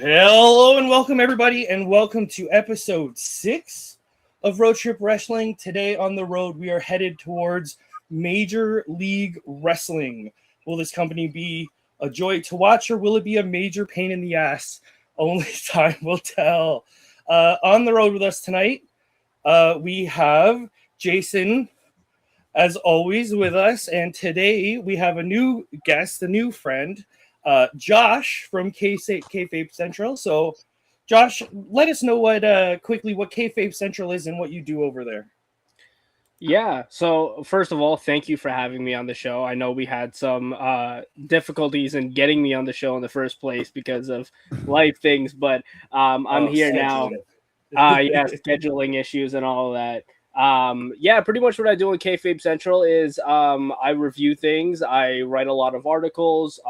Hello and welcome everybody, and welcome to episode 6 of Road Trip Wrestling. Today on the road, we are headed towards Major League Wrestling. Will this company be a joy to watch, or will it be a major pain in the ass? Only time will tell. On the road with us tonight, we have Jason, as always, with us, and today we have a new guest, a new friend, Josh from Kayfabe Central. So, Josh, let us know quickly what Kayfabe Central is and what you do over there. Yeah. So first of all, thank you for having me on the show. I know we had some difficulties in getting me on the show in the first place because of life things, but I'm here now. Yeah, scheduling issues and all of that. Yeah, pretty much what I do on Kayfabe Central is I review things. I write a lot of articles.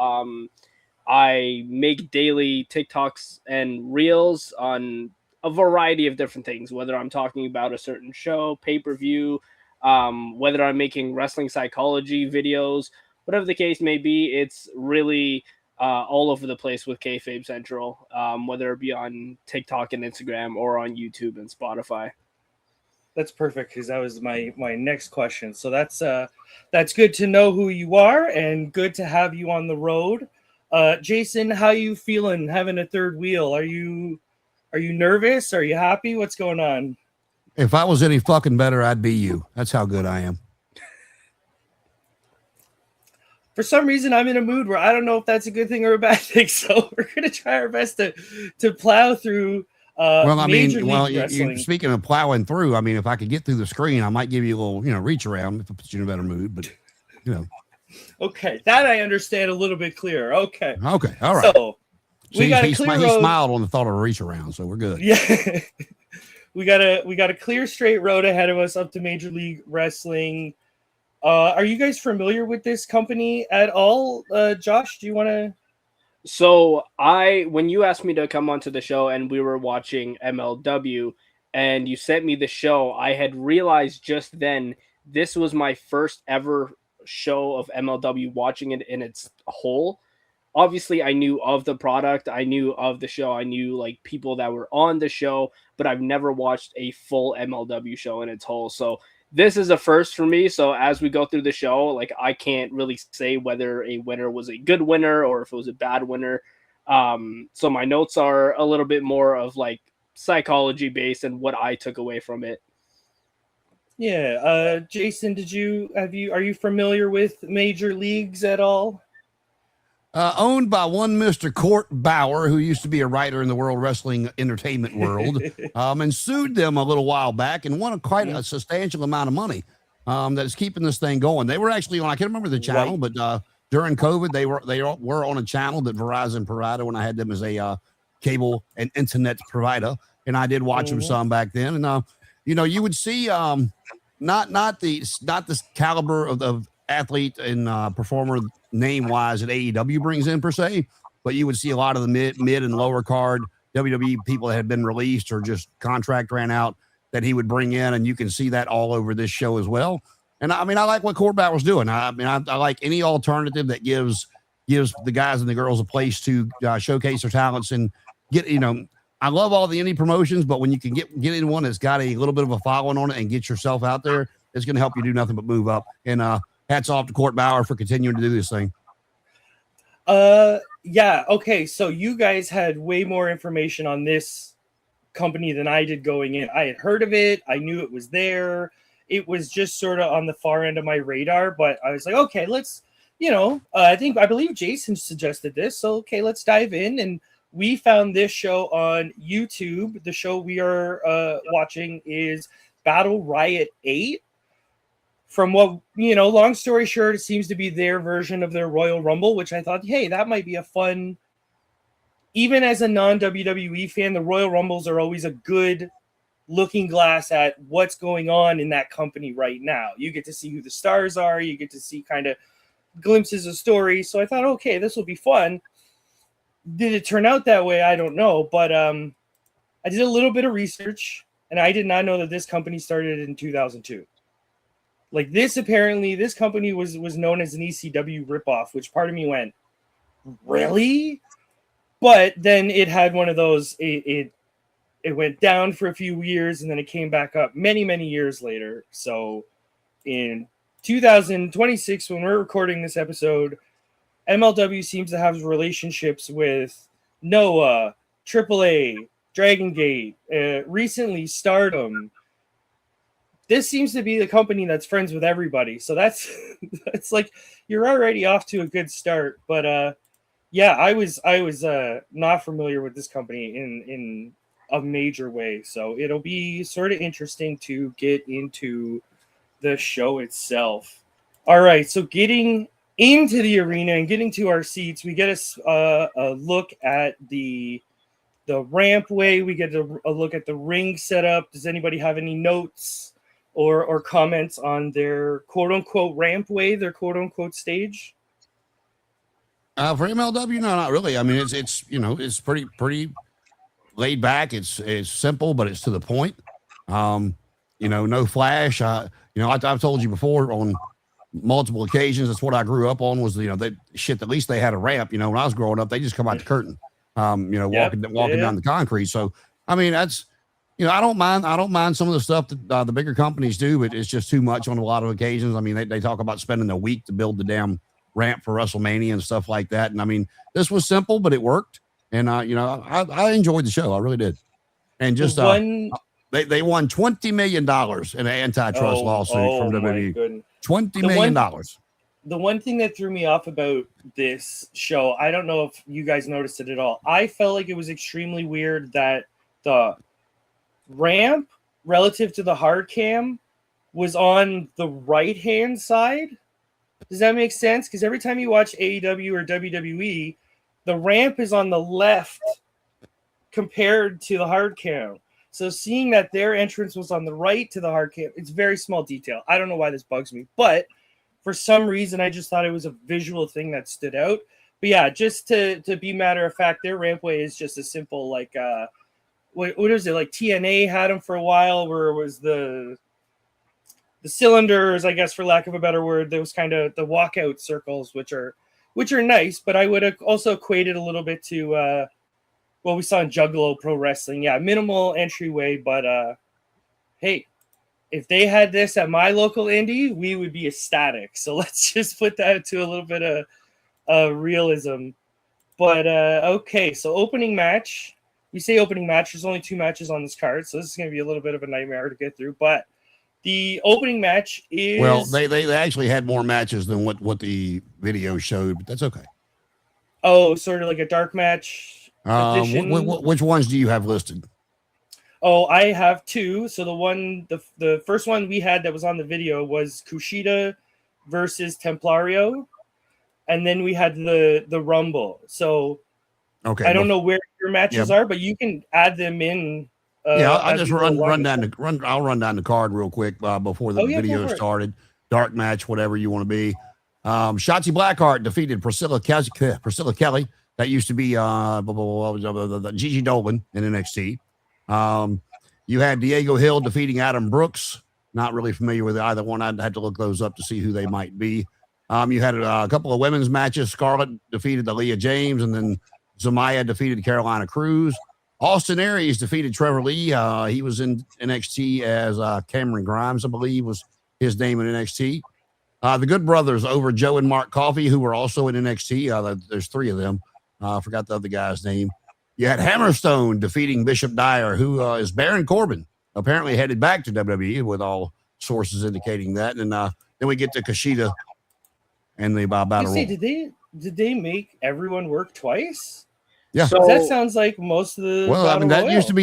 I make daily TikToks and reels on a variety of different things, whether I'm talking about a certain show, pay-per-view, whether I'm making wrestling psychology videos, whatever the case may be. It's really all over the place with Kayfabe Central, whether it be on TikTok and Instagram or on YouTube and Spotify. That's perfect, because that was my next question. So that's good to know who you are, and good to have you on the road. Jason, how you feeling having a third wheel? Are you nervous? Are you happy? What's going on? If I was any fucking better, I'd be you. That's how good I am. For some reason, I'm in a mood where I don't know if that's a good thing or a bad thing. So we're gonna try our best to plow through. You're speaking of plowing through. I mean, if I could get through the screen, I might give you a little, reach around if it puts you in a better mood. But, Okay, that I understand a little bit clearer. Okay, all right. So we got a clear road. He smiled on the thought of a reach around, so we're good. Yeah, we got a clear straight road ahead of us up to Major League Wrestling. Are you guys familiar with this company at all? Josh, do you want to? So when you asked me to come onto the show and we were watching MLW and you sent me the show, I had realized just then this was my first ever show of MLW, watching it in its whole. Obviously, I knew of the product, I knew of the show, I knew like people that were on the show, but I've never watched a full MLW show in its whole. So this is a first for me. So as we go through the show, like I can't really say whether a winner was a good winner or if it was a bad winner. So my notes are a little bit more of like psychology based and what I took away from it. Yeah, Jason, are you familiar with Major Leagues at all? Owned by one Mr. Court Bauer, who used to be a writer in the World Wrestling Entertainment world, and sued them a little while back and won quite a substantial amount of money that is keeping this thing going. They were actually on, I can't remember the channel, but during COVID, they were on a channel that Verizon provided when I had them as a cable and internet provider, and I did watch them some back then. And you would see not the caliber of athlete and performer name wise that AEW brings in per se, but you would see a lot of the mid and lower card WWE people that had been released or just contract ran out that he would bring in, and you can see that all over this show as well. And I mean, I like what Corbett was doing. I like any alternative that gives the guys and the girls a place to showcase their talents and get. I love all the indie promotions, but when you can get in one that's got a little bit of a following on it and get yourself out there, it's going to help you do nothing but move up. And hats off to Court Bauer for continuing to do this thing. Yeah. Okay. So you guys had way more information on this company than I did going in. I had heard of it. I knew it was there. It was just sort of on the far end of my radar, but I was like, okay, let's, I believe Jason suggested this. So, okay, let's dive in. And we found this show on YouTube. The show we are watching is Battle Riot 8. From what, long story short, it seems to be their version of their Royal Rumble, which I thought, hey, that might be a fun, even as a non-WWE fan, the Royal Rumbles are always a good looking glass at what's going on in that company right now. You get to see who the stars are. You get to see kind of glimpses of stories. So I thought, okay, this will be fun. Did it turn out that way? I don't know. But I did a little bit of research, and I did not know that this company started in 2002. Like this company was known as an ECW ripoff, which part of me went, really? but then it had one of those. It went down for a few years, and then it came back up many years later. So in 2026, when we're recording this episode, MLW seems to have relationships with Noah, AAA, Dragon Gate, recently Stardom. This seems to be the company that's friends with everybody. So that's like you're already off to a good start. But yeah, I was not familiar with this company in a major way. So it'll be sort of interesting to get into the show itself. All right, so getting into the arena and getting to our seats, we get a look at the rampway. We get a look at the ring setup. Does anybody have any notes or comments on their quote unquote rampway, their quote unquote stage? For MLW, no, not really. I mean, it's it's pretty laid back. It's simple, but it's to the point. No flash. I've told you before on multiple occasions. That's what I grew up on was, that shit. At least they had a ramp. When I was growing up, they just come out the curtain, walking down the concrete. So, I mean, that's, I don't mind some of the stuff that the bigger companies do, but it's just too much on a lot of occasions. I mean, they talk about spending a week to build the damn ramp for WrestleMania and stuff like that. And I mean, this was simple, but it worked. And, I enjoyed the show. I really did. And just, they won $20 million in an antitrust lawsuit from WWE. $20 million. The one thing that threw me off about this show, I don't know if you guys noticed it at all. I felt like it was extremely weird that the ramp relative to the hard cam was on the right-hand side. Does that make sense? Because every time you watch AEW or WWE, the ramp is on the left compared to the hard cam. So seeing that their entrance was on the right to the hard cam, it's very small detail. I don't know why this bugs me, but for some reason, I just thought it was a visual thing that stood out. But yeah, just to be matter of fact, their rampway is just a simple, like, what is it? Like TNA had them for a while, where it was the cylinders, I guess, for lack of a better word. There was kind of the walkout circles, which are nice, but I would have also equated a little bit to what we saw in Juggalo Pro Wrestling. Yeah, minimal entryway, but hey, if they had this at my local indie, we would be ecstatic. So let's just put that to a little bit of realism. But okay, so opening match. We say opening match. There's only 2 matches on this card, so this is going to be a little bit of a nightmare to get through. But the opening match is... Well, they actually had more matches than what the video showed, but that's okay. Oh, sort of like a dark match edition? Which ones do you have listed? Oh, I have 2. So the first one we had that was on the video was Kushida versus Templario. And then we had the Rumble. So okay, I don't know where your matches are, but you can add them in. I'll just run down the card real quick before the video started. Dark match, whatever you want to be. Shotzi Blackheart defeated Priscilla Kelly. That used to be Gigi Dolan in NXT. You had Diego Hill defeating Adam Brooks. Not really familiar with either one. I'd have to look those up to see who they might be. You had a couple of women's matches. Scarlett defeated Aaliyah James, and then Zamaya defeated Carolina Cruz. Austin Aries defeated Trevor Lee. He was in NXT as Cameron Grimes, I believe was his name in NXT. The Good Brothers over Joe and Mark Coffey, who were also in NXT. There's 3 of them. I forgot the other guy's name. You had Hammerstone defeating Bishop Dyer, who is Baron Corbin, apparently headed back to WWE, with all sources indicating that. And then we get to Kushida and the battle. Did they make everyone work twice? Yeah, so that sounds like most of the. Well, I mean, that used to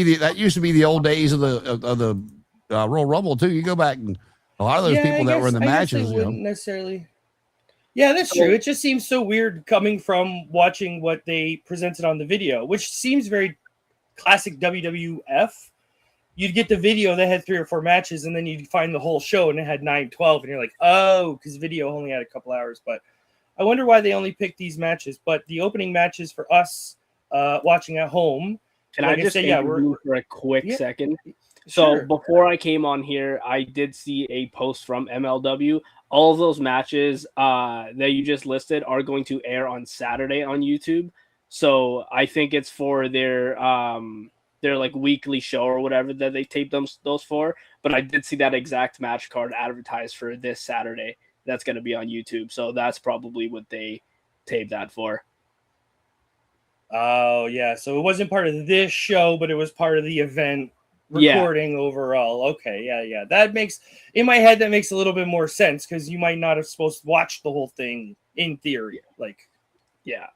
be the old days of the Royal Rumble too. You go back and a lot of those people that were in the matches wouldn't necessarily. Yeah, that's true. It just seems so weird coming from watching what they presented on the video, which seems very classic WWF. You'd get the video that had 3 or 4 matches, and then you'd find the whole show and it had 9, 12, and you're like, oh, because video only had a couple hours. But I wonder why they only picked these matches. But the opening matches for us watching at home. Can I just say, for a quick second? So before I came on here, I did see a post from MLW. All of those matches that you just listed are going to air on Saturday on YouTube. So I think it's for their like weekly show or whatever that they tape those for. But I did see that exact match card advertised for this Saturday. That's going to be on YouTube. So that's probably what they taped that for. Oh yeah, so it wasn't part of this show, but it was part of the event recording overall. Okay, yeah. That makes, in my head, that makes a little bit more sense because you might not have supposed to watch the whole thing in theory. Like, yeah.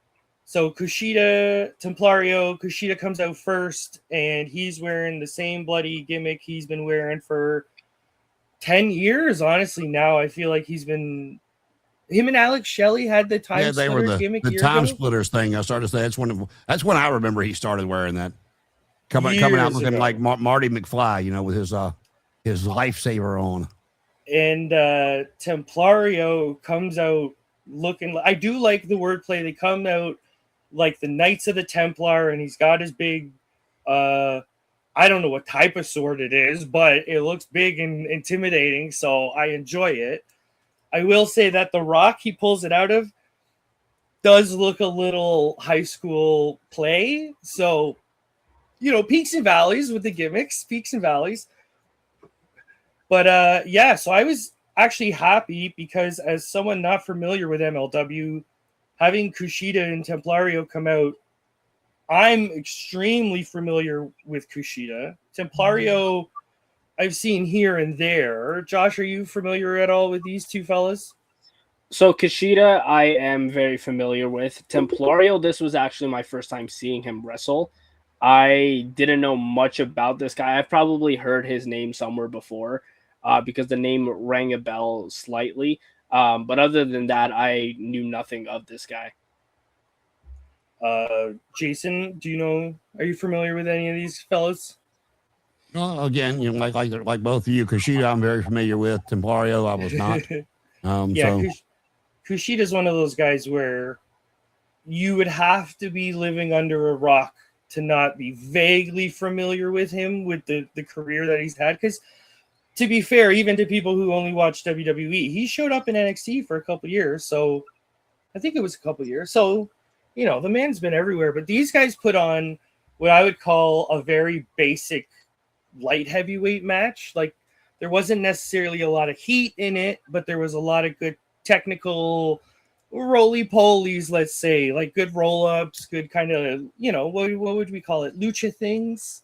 So Kushida comes out first, and he's wearing the same bloody gimmick he's been wearing for 10 years. Honestly, now I feel like him and Alex Shelley had the time they were splitters gimmick the year time ago. splitters thing. I started to say that's when I remember he started wearing that. Coming out looking ago. like Marty McFly, with his lifesaver on. And Templario comes out looking. I do like the wordplay. They come out like the Knights of the Templar, and he's got his big. I don't know what type of sword it is, but it looks big and intimidating, so I enjoy it. I will say that the rock he pulls it out of does look a little high school play. So, peaks and valleys with the gimmicks, peaks and valleys. But so I was actually happy because as someone not familiar with MLW, having Kushida and Templario come out, I'm extremely familiar with Kushida. Templario, I've seen here and there. Josh, are you familiar at all with these two fellas? So Kushida, I am very familiar with. Templario, this was actually my first time seeing him wrestle. I didn't know much about this guy. I've probably heard his name somewhere before because the name rang a bell slightly. But other than that, I knew nothing of this guy. Jason, are you familiar with any of these fellas? Well, again, like both of you, Kushida, I'm very familiar with. Templario, I was not. Kushida's one of those guys where you would have to be living under a rock to not be vaguely familiar with him, with the career that he's had. Because to be fair, even to people who only watch WWE, he showed up in NXT for a couple years. So I think it was a couple years. So, the man's been everywhere. But these guys put on what I would call a very basic light heavyweight match. Like, there wasn't necessarily a lot of heat in it, but there was a lot of good technical roly-polies, let's say, like good roll-ups, good kind of, what would we call it? Lucha things.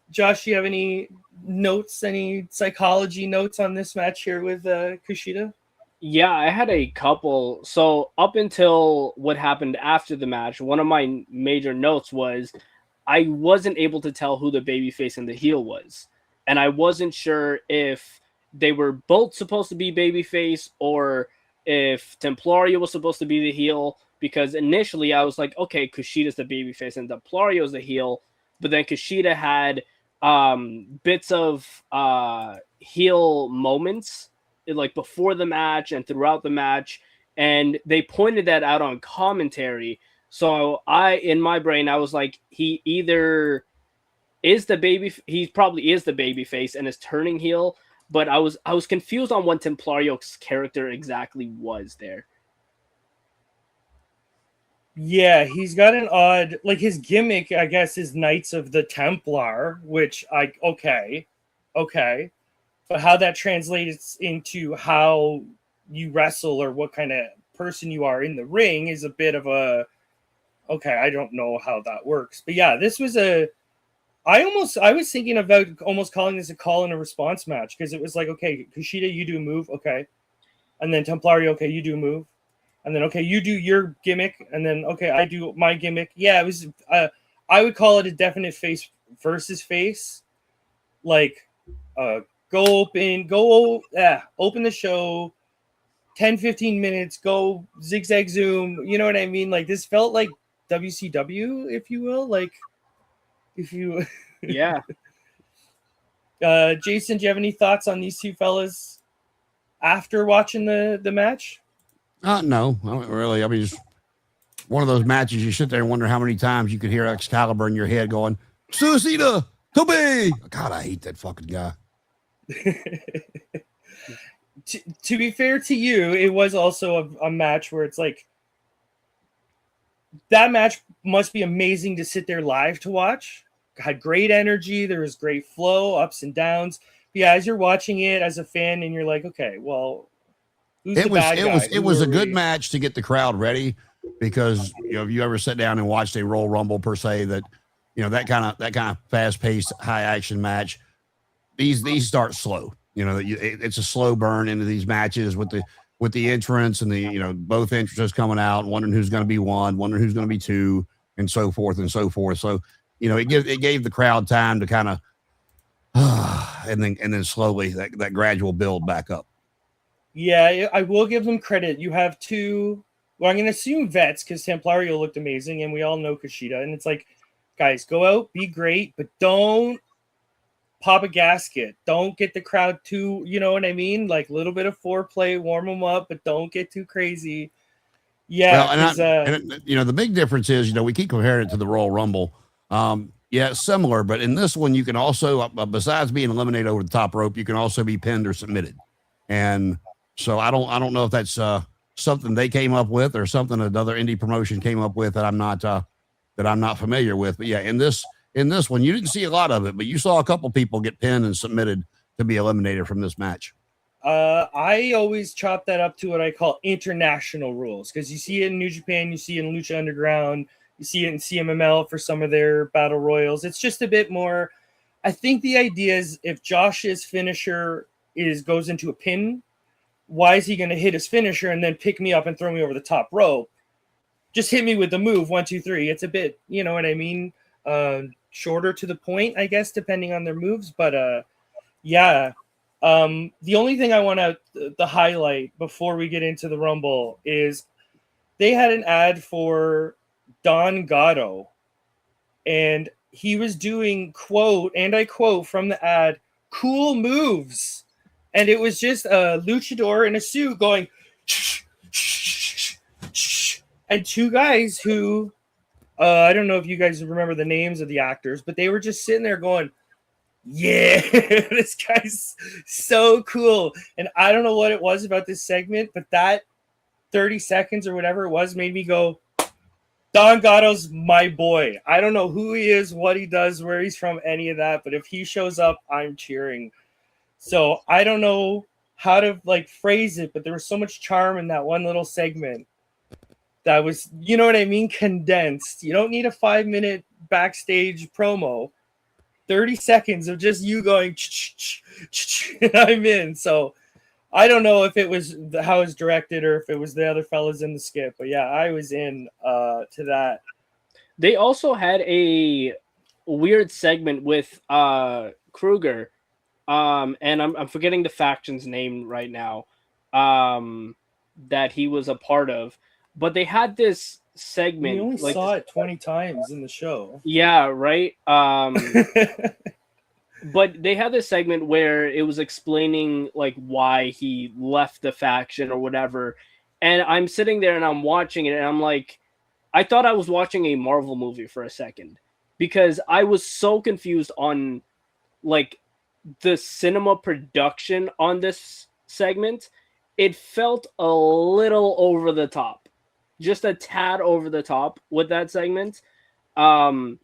Josh, do you have any notes, any psychology notes on this match here with Kushida? Yeah, I had a couple. So up until what happened after the match, one of my major notes was I wasn't able to tell who the babyface and the heel was. And I wasn't sure if they were both supposed to be babyface or if Templario was supposed to be the heel. Because initially I was like, okay, Kushida's the babyface and Templario's the heel. But then Kushida had bits of heel moments like before the match and throughout the match, and they pointed that out on commentary. So in my brain, I was like, he either is he probably is the baby face and is turning heel, but I was confused on what Templario's character exactly was there. Yeah, he's got an odd, like his gimmick, I guess, is Knights of the Templar, which okay. But how that translates into how you wrestle or what kind of person you are in the ring is a bit of a, okay, I don't know how that works. But yeah, this was I was thinking about almost calling this a call and a response match because it was like, okay, Kushida, you do a move, okay. And then Templario, okay, you do a move. And then, okay, you do your gimmick. And then, okay, I do my gimmick. Yeah, it was, I would call it a definite face versus face. Like, open the show, 10, 15 minutes, go zigzag zoom. You know what I mean? Like, this felt like WCW, if you will. Like, if you... Yeah. Jason, do you have any thoughts on these two fellas after watching the match? No, I don't really. I mean, it's one of those matches you sit there and wonder how many times you could hear Excalibur in your head going, Suicida, Toby. God, I hate that fucking guy. To be fair to you, it was also a match where it's like that match must be amazing to sit there live to watch. Had great energy. There was great flow, ups and downs. But yeah, as you're watching it as a fan, and you're like, okay, well, who's the bad guy? It was a good match to get the crowd ready, because if you ever sit down and watched a Royal Rumble per se, that that kind of fast paced, high action match, these start slow. It's a slow burn into these matches with the entrance and the both entrances coming out, wondering who's going to be one, wondering who's going to be two, and so forth and so forth. So it gave the crowd time to kind of and then slowly that gradual build back up. Yeah, I will give them credit. You have two, well, I'm going to assume vets, because Templario looked amazing, and we all know Kushida. And it's like, guys, go out, be great, but don't pop a gasket. Don't get the crowd too, you know what I mean? Like a little bit of foreplay, warm them up, but don't get too crazy. Yeah. Well, the big difference is, we keep comparing it to the Royal Rumble. Yeah, it's similar, but in this one, you can also, besides being eliminated over the top rope, you can also be pinned or submitted. And so I don't know if that's something they came up with or something another indie promotion came up with that I'm not familiar with. But yeah, in this one, you didn't see a lot of it, but you saw a couple people get pinned and submitted to be eliminated from this match. I always chop that up to what I call international rules, because you see it in New Japan, you see it in Lucha Underground, you see it in CMML for some of their battle royals. It's just a bit more. I think the idea is, if Josh's finisher goes into a pin, why is he going to hit his finisher and then pick me up and throw me over the top rope? Just hit me with the move 1, 2, 3. It's a bit, you know what I mean? Shorter to the point, I guess, depending on their moves. But yeah. The only thing I want to highlight before we get into the Rumble is they had an ad for Don Gatto, and he was doing, quote, and I quote from the ad, "cool moves." And it was just a luchador in a suit going, and two guys who, I don't know if you guys remember the names of the actors, but they were just sitting there going, yeah, this guy's so cool. And I don't know what it was about this segment, but that 30 seconds or whatever it was made me go, Don Gatto's my boy. I don't know who he is, what he does, where he's from, any of that, but if he shows up, I'm cheering. So I don't know how to phrase it, but there was so much charm in that one little segment that was, you know what I mean, condensed. You don't need a 5-minute backstage promo. 30 seconds of just you going, I'm in. So I don't know if it was how it was directed or if it was the other fellas in the skit, but yeah, I was in to that. They also had a weird segment with Kruger, and I'm forgetting the faction's name right now, that he was a part of, but they had this segment. We only saw it 20 times in the show. Yeah, right. But they had this segment where it was explaining why he left the faction or whatever. And I'm sitting there and I'm watching it and I'm like, I thought I was watching a Marvel movie for a second, because I was so confused on the cinema production on this segment. It felt a little over the top. Just a tad over the top with that segment. I'm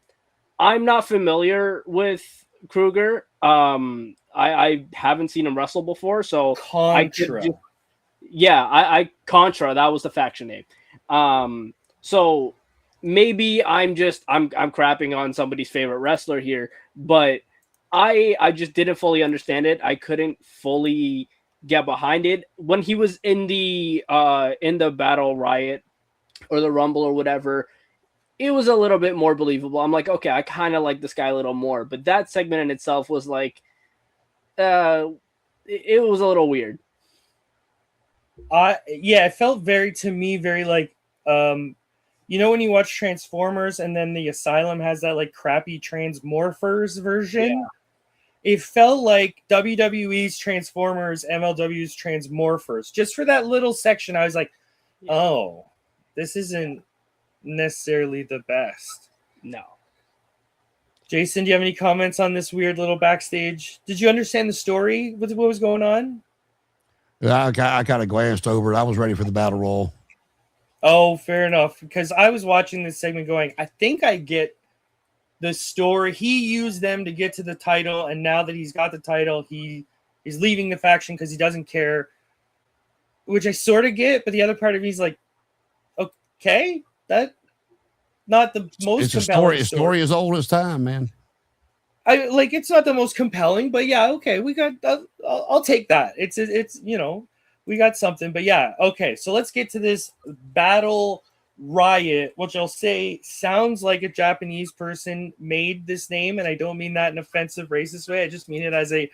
not familiar with Kruger. I haven't seen him wrestle before, so Contra. I Contra, that was the faction name. So maybe I'm crapping on somebody's favorite wrestler here, but I just didn't fully understand it. I couldn't fully get behind it when he was in the Battle Riot or the Rumble or whatever. It was a little bit more believable. I'm like, okay, I kind of like this guy a little more. But that segment in itself was it was a little weird. Yeah, it felt very when you watch Transformers and then the Asylum has that crappy Transmorphers version. Yeah. It felt like WWE's Transformers, MLW's Transmorphers. Just for that little section, I was like, oh, this isn't necessarily the best. No. Jason, do you have any comments on this weird little backstage? Did you understand the story with what was going on? Yeah, I kind of glanced over it. I was ready for the battle royal. Oh, fair enough. Because I was watching this segment going, I think I get the story. He used them to get to the title, and now that he's got the title, he is leaving the faction because he doesn't care, which I sort of get. But the other part of me is like, okay, that not the most It's a compelling story. A story as old as time, man. I like it's not the most compelling, but yeah, okay, we got. I'll take that. It's we got something, but yeah, okay. So let's get to this battle riot, which I'll say sounds like a Japanese person made this name, and I don't mean that in an offensive, racist way. I just mean it as it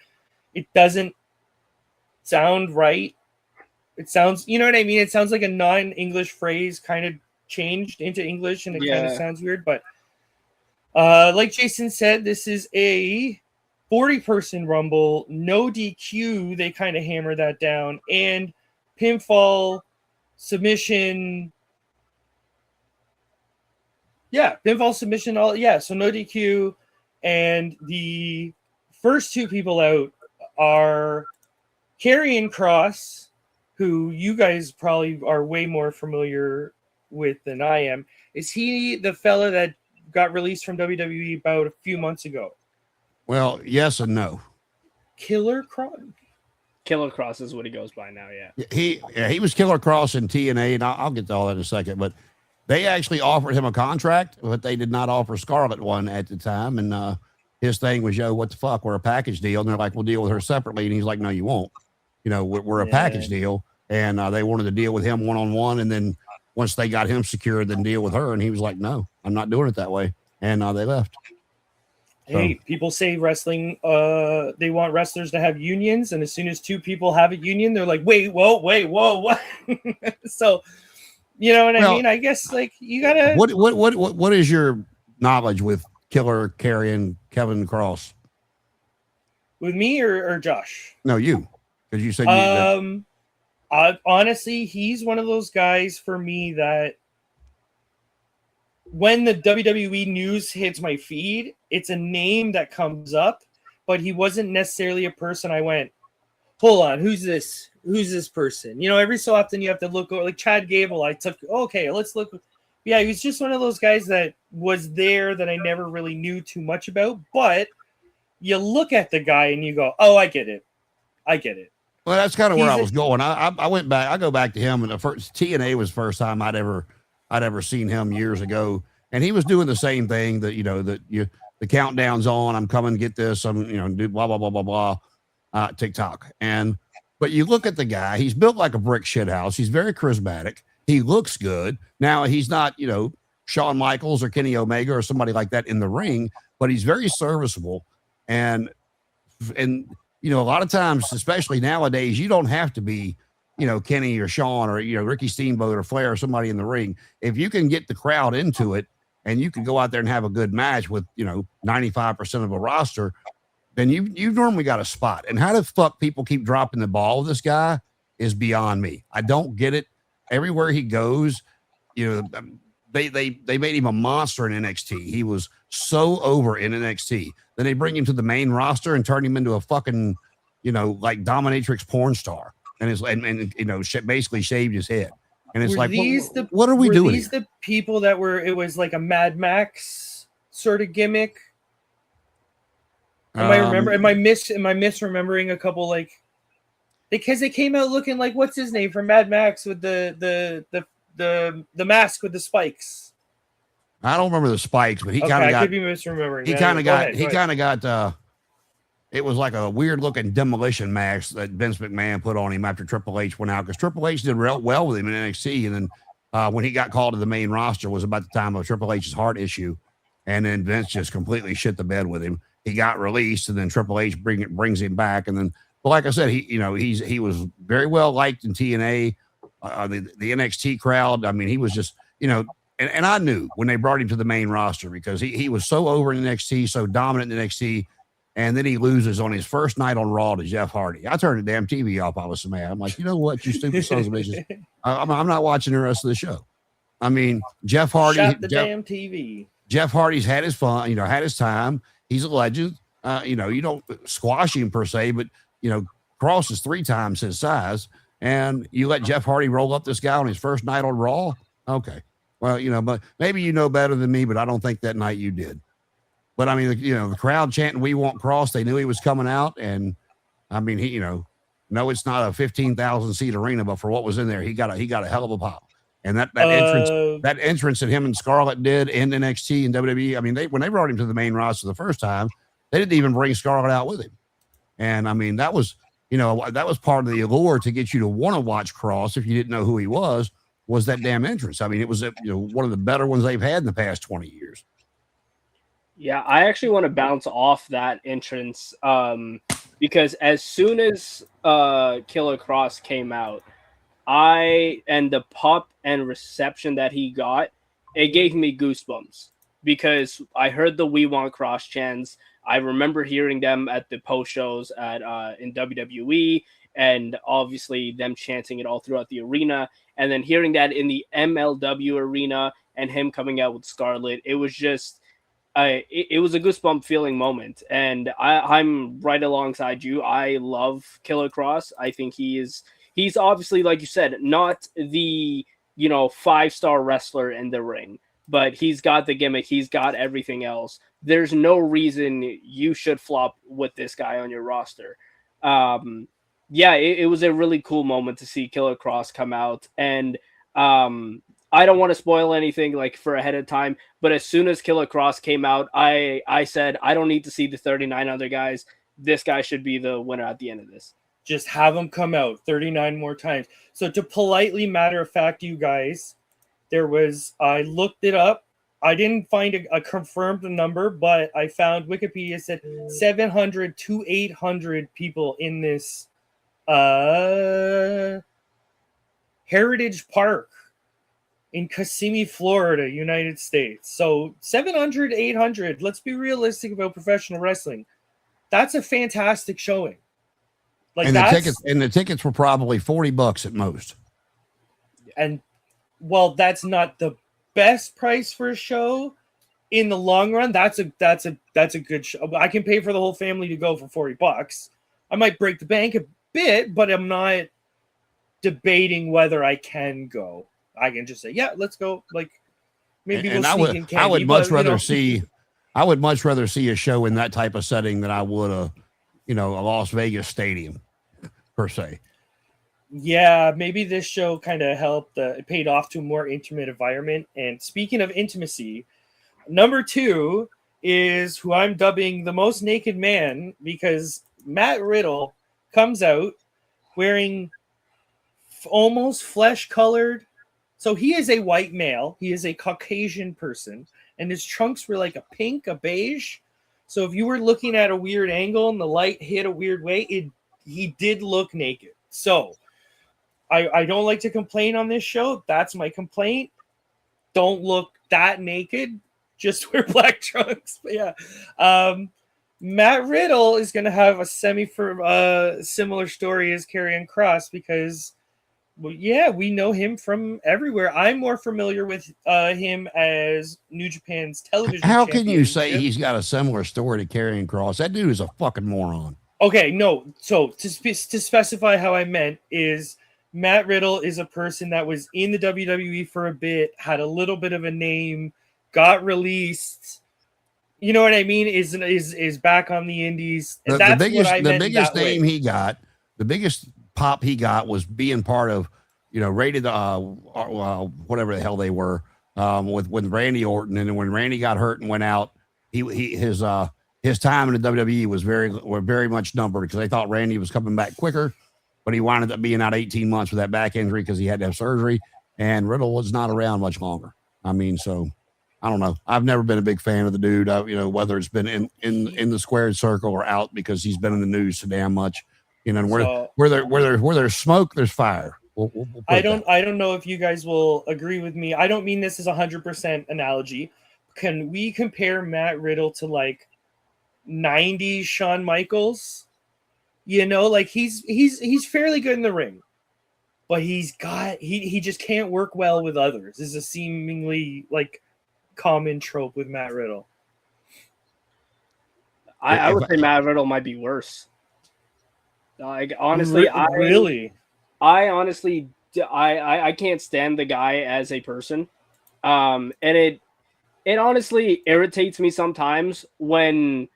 doesn't sound right. It sounds, you know what I mean? It sounds like a non-English phrase kind of changed into English, and it kind of sounds weird, but. Like Jason said, this is a 40-person Rumble, no DQ. They kind of hammer that down, and pinfall submission. Yeah, pinfall submission. So no DQ, and the first two people out are Karrion Kross, who you guys probably are way more familiar with than I am. Is he the fella that got released from WWE about a few months ago? Well, yes and no. Killer Kross. Killer Kross is what he goes by now. Yeah. He was Killer Kross in TNA, and I'll get to all that in a second. But they actually offered him a contract, but they did not offer Scarlett one at the time. And his thing was, yo, what the fuck? We're a package deal. And they're like, we'll deal with her separately. And he's like, no, you won't. You know, we're a package deal. And they wanted to deal with him one-on-one. And then once they got him secured, then deal with her. And he was like, no, I'm not doing it that way. And they left. Hey, people say wrestling, they want wrestlers to have unions. And as soon as two people have a union, they're like, wait, whoa, what? So, you know what I mean? I guess like you gotta. What is your knowledge with Killer Karrion Kevin Kross? With me or Josh? No, you, because you said honestly, he's one of those guys for me that when the WWE news hits my feed, it's a name that comes up, but he wasn't necessarily a person I went, hold on, who's this? Who's this person? You know, every so often you have to look over, like Chad Gable. I took, okay, let's look. Yeah, he was just one of those guys that was there that I never really knew too much about, but you look at the guy and you go, oh, I get it. Well, that's kind of where I was going. I went back. I go back to him, and the first TNA was the first time I'd ever seen him years ago, and he was doing the same thing that the countdown's on. I'm coming to get this. I'm do blah blah blah blah blah, TikTok. But you look at the guy. He's built like a brick shit house. He's very charismatic. He looks good. Now he's not Shawn Michaels or Kenny Omega or somebody like that in the ring, but he's very serviceable and. A lot of times, especially nowadays, you don't have to be, Kenny or Shawn or, Ricky Steamboat or Flair or somebody in the ring. If you can get the crowd into it and you can go out there and have a good match with, 95% of a roster, then you normally got a spot. And how the fuck people keep dropping the ball with this guy is beyond me. I don't get it. Everywhere he goes, they made him a monster in NXT. He was so over in NXT. Then they bring him to the main roster and turn him into a fucking, like dominatrix porn star. And basically shaved his head. And it's what are we doing? Were these the people that it was like a Mad Max sort of gimmick? Am I misremembering a couple because they came out looking like what's his name from Mad Max with the mask with the spikes. I don't remember the spikes, but he kind of got. I could be misremembering. He kind of got. It was like a weird looking demolition mask that Vince McMahon put on him after Triple H went out because Triple H did real well with him in NXT, and then when he got called to the main roster was about the time of Triple H's heart issue, and then Vince just completely shit the bed with him. He got released, and then Triple H brings him back, and then. But like I said, he was very well liked in TNA, the NXT crowd. I mean, he was just And I knew when they brought him to the main roster because he was so over in NXT, so dominant in NXT, and then he loses on his first night on Raw to Jeff Hardy. I turned the damn TV off. I was so mad. I'm like, you know what, you stupid sons of bitches. I'm not watching the rest of the show. I mean, Jeff Hardy. Shut the damn TV. Jeff Hardy's had his fun, had his time. He's a legend. You don't squash him per se, but, Kross is 3 times his size. And you let Jeff Hardy roll up this guy on his first night on Raw. Okay. Well, but maybe you know better than me, but I don't think that night you did. But I mean, the crowd chanting "We Want Cross," they knew he was coming out, and I mean, he, no, it's not a 15,000 seat arena, but for what was in there, he got a hell of a pop. And that entrance that him and Scarlett did in NXT and WWE. I mean, when they brought him to the main roster the first time, they didn't even bring Scarlett out with him. And I mean, that was part of the allure to get you to want to watch Cross if you didn't know who he was that damn entrance. I mean, it was one of the better ones they've had in the past 20 years. Yeah, I actually want to bounce off that entrance because as soon as Killer Cross came out, and the pop and reception that he got, it gave me goosebumps because I heard the "We Want Cross" chants. I remember hearing them at the post shows in WWE, and obviously them chanting it all throughout the arena, and then hearing that in the MLW arena and him coming out with Scarlett. It was just it was a goosebump feeling moment, and I'm right alongside you. I love Killer Cross. I think he's obviously, like you said, not the 5-star wrestler in the ring, but he's got the gimmick. He's got everything else. There's no reason you should flop with this guy on your roster. It was a really cool moment to see Killer Cross come out, and I don't want to spoil anything like for ahead of time, but as soon as Killer Cross came out, I said, I don't need to see the 39 other guys. This guy should be the winner at the end of this. Just have him come out 39 more times. So to politely matter of fact, you guys, I looked it up. I didn't find a confirmed number, but I found Wikipedia said 700 to 800 people in this Heritage Park in Kissimmee, Florida, United States. So 700, 800. Let's be realistic about professional wrestling. That's a fantastic showing. Like, and the tickets were probably $40 at most. And well, that's not the best price for a show in the long run. That's a good show. I can pay for the whole family to go for $40. I might break the bank a bit, but I'm not debating whether I can go. I can just say, yeah, let's go. Like, maybe we'll sneak in candy. I would much rather see a show in that type of setting than I would a Las Vegas stadium per se. Yeah, maybe this show kind of helped. It paid off to a more intimate environment. And speaking of intimacy, number 2 is who I'm dubbing the most naked man, because Matt Riddle comes out wearing almost flesh-colored. So he is a white male. He is a Caucasian person, and his trunks were like a pink, a beige. So if you were looking at a weird angle and the light hit a weird way, he did look naked. So I don't like to complain on this show. That's my complaint. Don't look that naked. Just wear black trunks. But yeah. Matt Riddle is going to have a similar story as Karrion Kross because, well, yeah, we know him from everywhere. I'm more familiar with him as New Japan's television. How can you say he's got a similar story to Karrion Kross? That dude is a fucking moron. Okay, no. So to specify how I meant is Matt Riddle is a person that was in the WWE for a bit, had a little bit of a name, got released. You know what I mean? Is back on the indies. And that's what I meant. The biggest name he got, the biggest pop he got was being part of, rated whatever the hell they were, with Randy Orton. And then when Randy got hurt and went out, his time in the WWE was very much numbered because they thought Randy was coming back quicker, but he wound up being out 18 months with that back injury because he had to have surgery, and Riddle was not around much longer. I mean, so I don't know. I've never been a big fan of the dude, whether it's been in the squared circle or out because he's been in the news so damn much. And where there's smoke, there's fire. We'll I don't know if you guys will agree with me. I don't mean this as 100% analogy. Can we compare Matt Riddle to like 90s Shawn Michaels? Like he's fairly good in the ring, but he just can't work well with others. This is a seemingly like common trope with Matt Riddle. I would say Matt Riddle might be worse. Like honestly, really, I honestly I can't stand the guy as a person. And it honestly irritates me sometimes when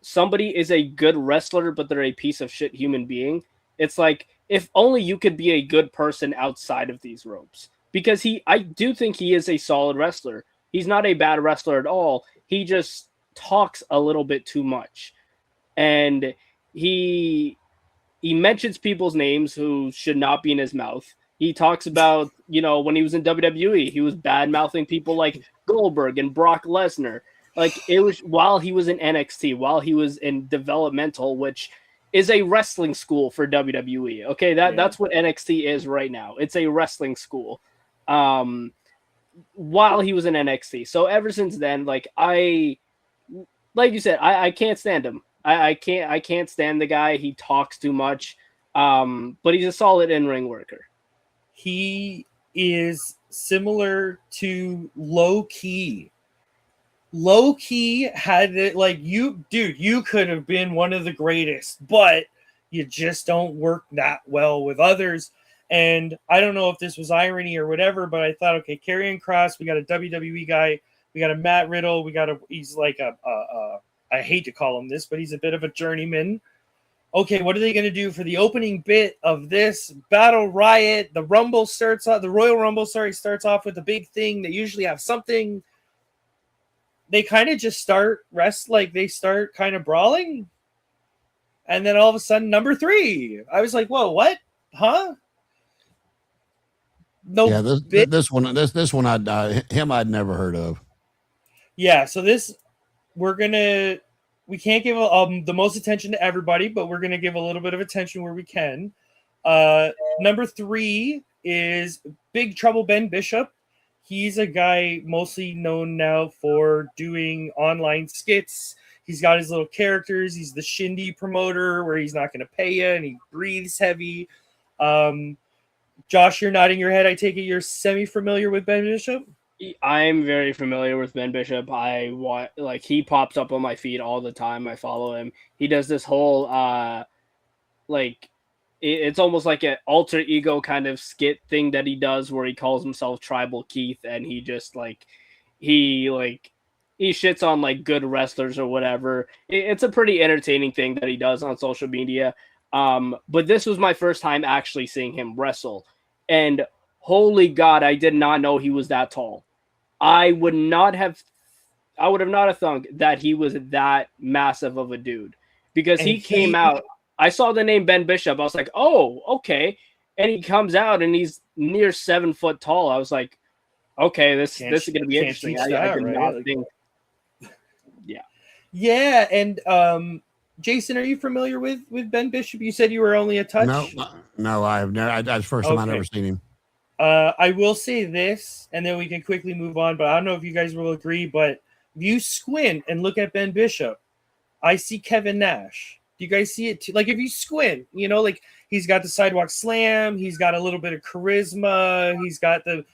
somebody is a good wrestler but they're a piece of shit human being. It's like, if only you could be a good person outside of these ropes. Because I do think he is a solid wrestler. He's not a bad wrestler at all. He just talks a little bit too much. And he mentions people's names who should not be in his mouth. He talks about, when he was in WWE, he was bad mouthing people like Goldberg and Brock Lesnar. Like, it was while he was in NXT, while he was in developmental, which is a wrestling school for WWE. Okay, that's what NXT is right now. It's a wrestling school. While he was in NXT. So ever since then, like you said, I can't stand him. I can't stand the guy. He talks too much. But he's a solid in-ring worker. He is similar to Low Key. Low Key had it like, you could have been one of the greatest, but you just don't work that well with others. And I don't know if this was irony or whatever, but I thought, okay, Karrion Kross, we got a WWE guy, we got a Matt Riddle, he's like I hate to call him this, but he's a bit of a journeyman. Okay, what are they going to do for the opening bit of this Battle Riot? The Royal Rumble starts off with a big thing. They usually have something. They kind of just start they start kind of brawling. And then all of a sudden, number 3. I was like, whoa, what? Huh? No. Yeah, this one I'd never heard of. Yeah, so we can't give the most attention to everybody, but we're going to give a little bit of attention where we can. Number 3 is Big Trouble Ben Bishop. He's a guy mostly known now for doing online skits. He's got his little characters. He's the shindy promoter where he's not going to pay you and he breathes heavy. Josh, you're nodding your head. I take it you're semi-familiar with Ben Bishop? I'm very familiar with Ben Bishop. He pops up on my feed all the time. I follow him. He does this whole it's almost like an alter ego kind of skit thing that he does where he calls himself Tribal Keith, and he just he shits on like good wrestlers or whatever. It's a pretty entertaining thing that he does on social media. But this was my first time actually seeing him wrestle, and holy God, I did not know he was that tall. I would not have thunk that he was that massive of a dude, because he came out. I saw the name Ben Bishop. I was like, oh, okay. And he comes out and he's near 7 foot tall. I was like, okay, this is going to be interesting. I did not think. Yeah. Yeah. And Jason, are you familiar with Ben Bishop? You said you were only a touch. No, I have never. That's the first time I've ever seen him. I will say this, and then we can quickly move on, but I don't know if you guys will agree, but if you squint and look at Ben Bishop, I see Kevin Nash. Do you guys see it too? Like, if you squint, he's got the sidewalk slam, he's got a little bit of charisma, he's got the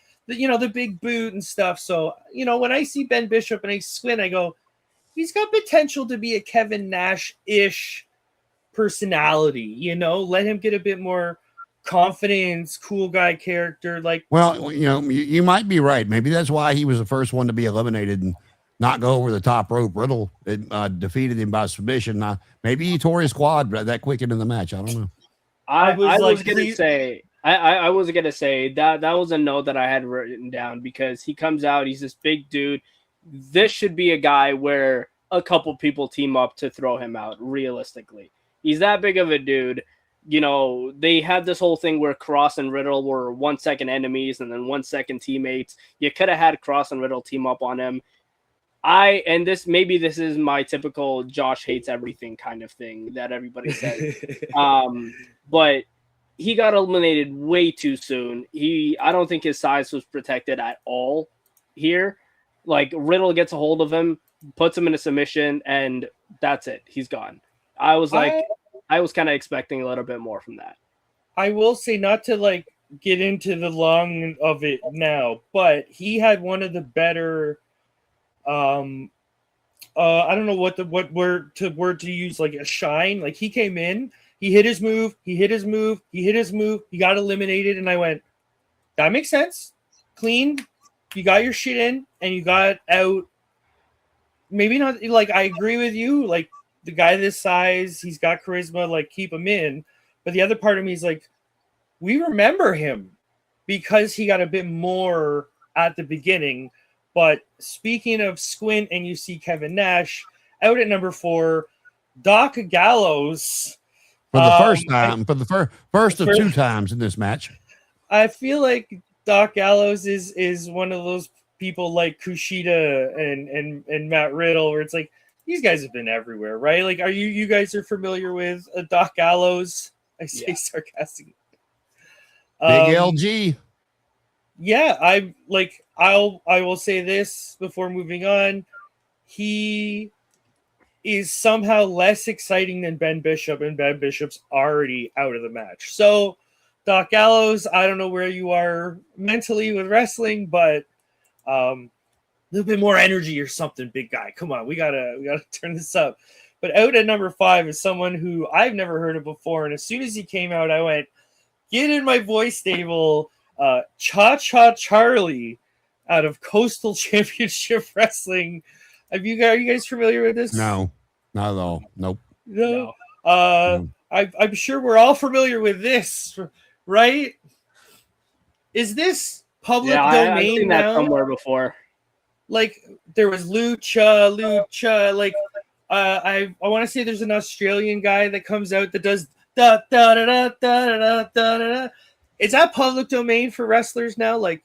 big boot and stuff. So, when I see Ben Bishop and I squint, I go, he's got potential to be a Kevin Nash-ish personality, let him get a bit more confidence, cool guy character. You might be right. Maybe that's why he was the first one to be eliminated and not go over the top rope. Riddle defeated him by submission. Maybe he tore his quad that quick into the match. I don't know. I was gonna say that was a note that I had written down, because he comes out, he's this big dude. This should be a guy where a couple people team up to throw him out. Realistically, he's that big of a dude. They had this whole thing where Cross and Riddle were 1 second enemies and then 1 second teammates. You could have had Cross and Riddle team up on him. This is my typical Josh hates everything kind of thing that everybody says. But he got eliminated way too soon. I don't think his size was protected at all here. Like, Riddle gets a hold of him, puts him in a submission, and that's it. He's gone. I was kind of expecting a little bit more from that. I will say, not to get into the long of it now, but he had one of the better I don't know what word to use, like a shine. Like, he came in He hit his move. He hit his move. He hit his move. He got eliminated. And I went, that makes sense. Clean. You got your shit in and you got out. Maybe not. Like, I agree with you. Like, the guy this size, he's got charisma. Like, keep him in. But the other part of me is like, we remember him because he got a bit more at the beginning. But speaking of squint and you see Kevin Nash out at number 4, Doc Gallows. For the first time, for the first of 2 times in this match. I feel like Doc Gallows is one of those people like Kushida and Matt Riddle, where it's like, these guys have been everywhere, right? Like, are you guys are familiar with Doc Gallows? I say sarcastically. Big LG. Yeah, I will say this before moving on. He is somehow less exciting than Ben Bishop, and Ben Bishop's already out of the match. So, Doc Gallows, I don't know where you are mentally with wrestling, but a little bit more energy or something, big guy. Come on, we gotta turn this up. But out at number 5 is someone who I've never heard of before, and as soon as he came out, I went, get in my voice stable. Cha Cha Charlie out of Coastal Championship Wrestling. Are you guys familiar with this? No, not at all. Nope. No. I'm sure we're all familiar with this, right? Is this public domain I've seen now? That somewhere before. Like, there was Lucha. Like, I want to say there's an Australian guy that comes out that does da da da da da da da da. Is that public domain for wrestlers now? Like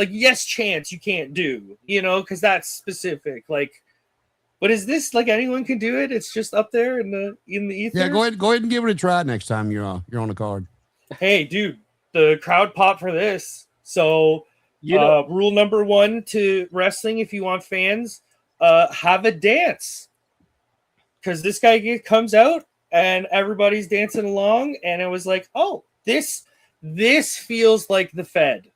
yes, chance you can't do, because that's specific. Like, but is this like anyone can do it? It's just up there in the ether. Yeah, go ahead and give it a try next time you're on the card. Hey, dude, the crowd pop for this. So, rule number 1 to wrestling, if you want fans, have a dance, because this guy comes out and everybody's dancing along, and it was like, oh, this feels like the Fed.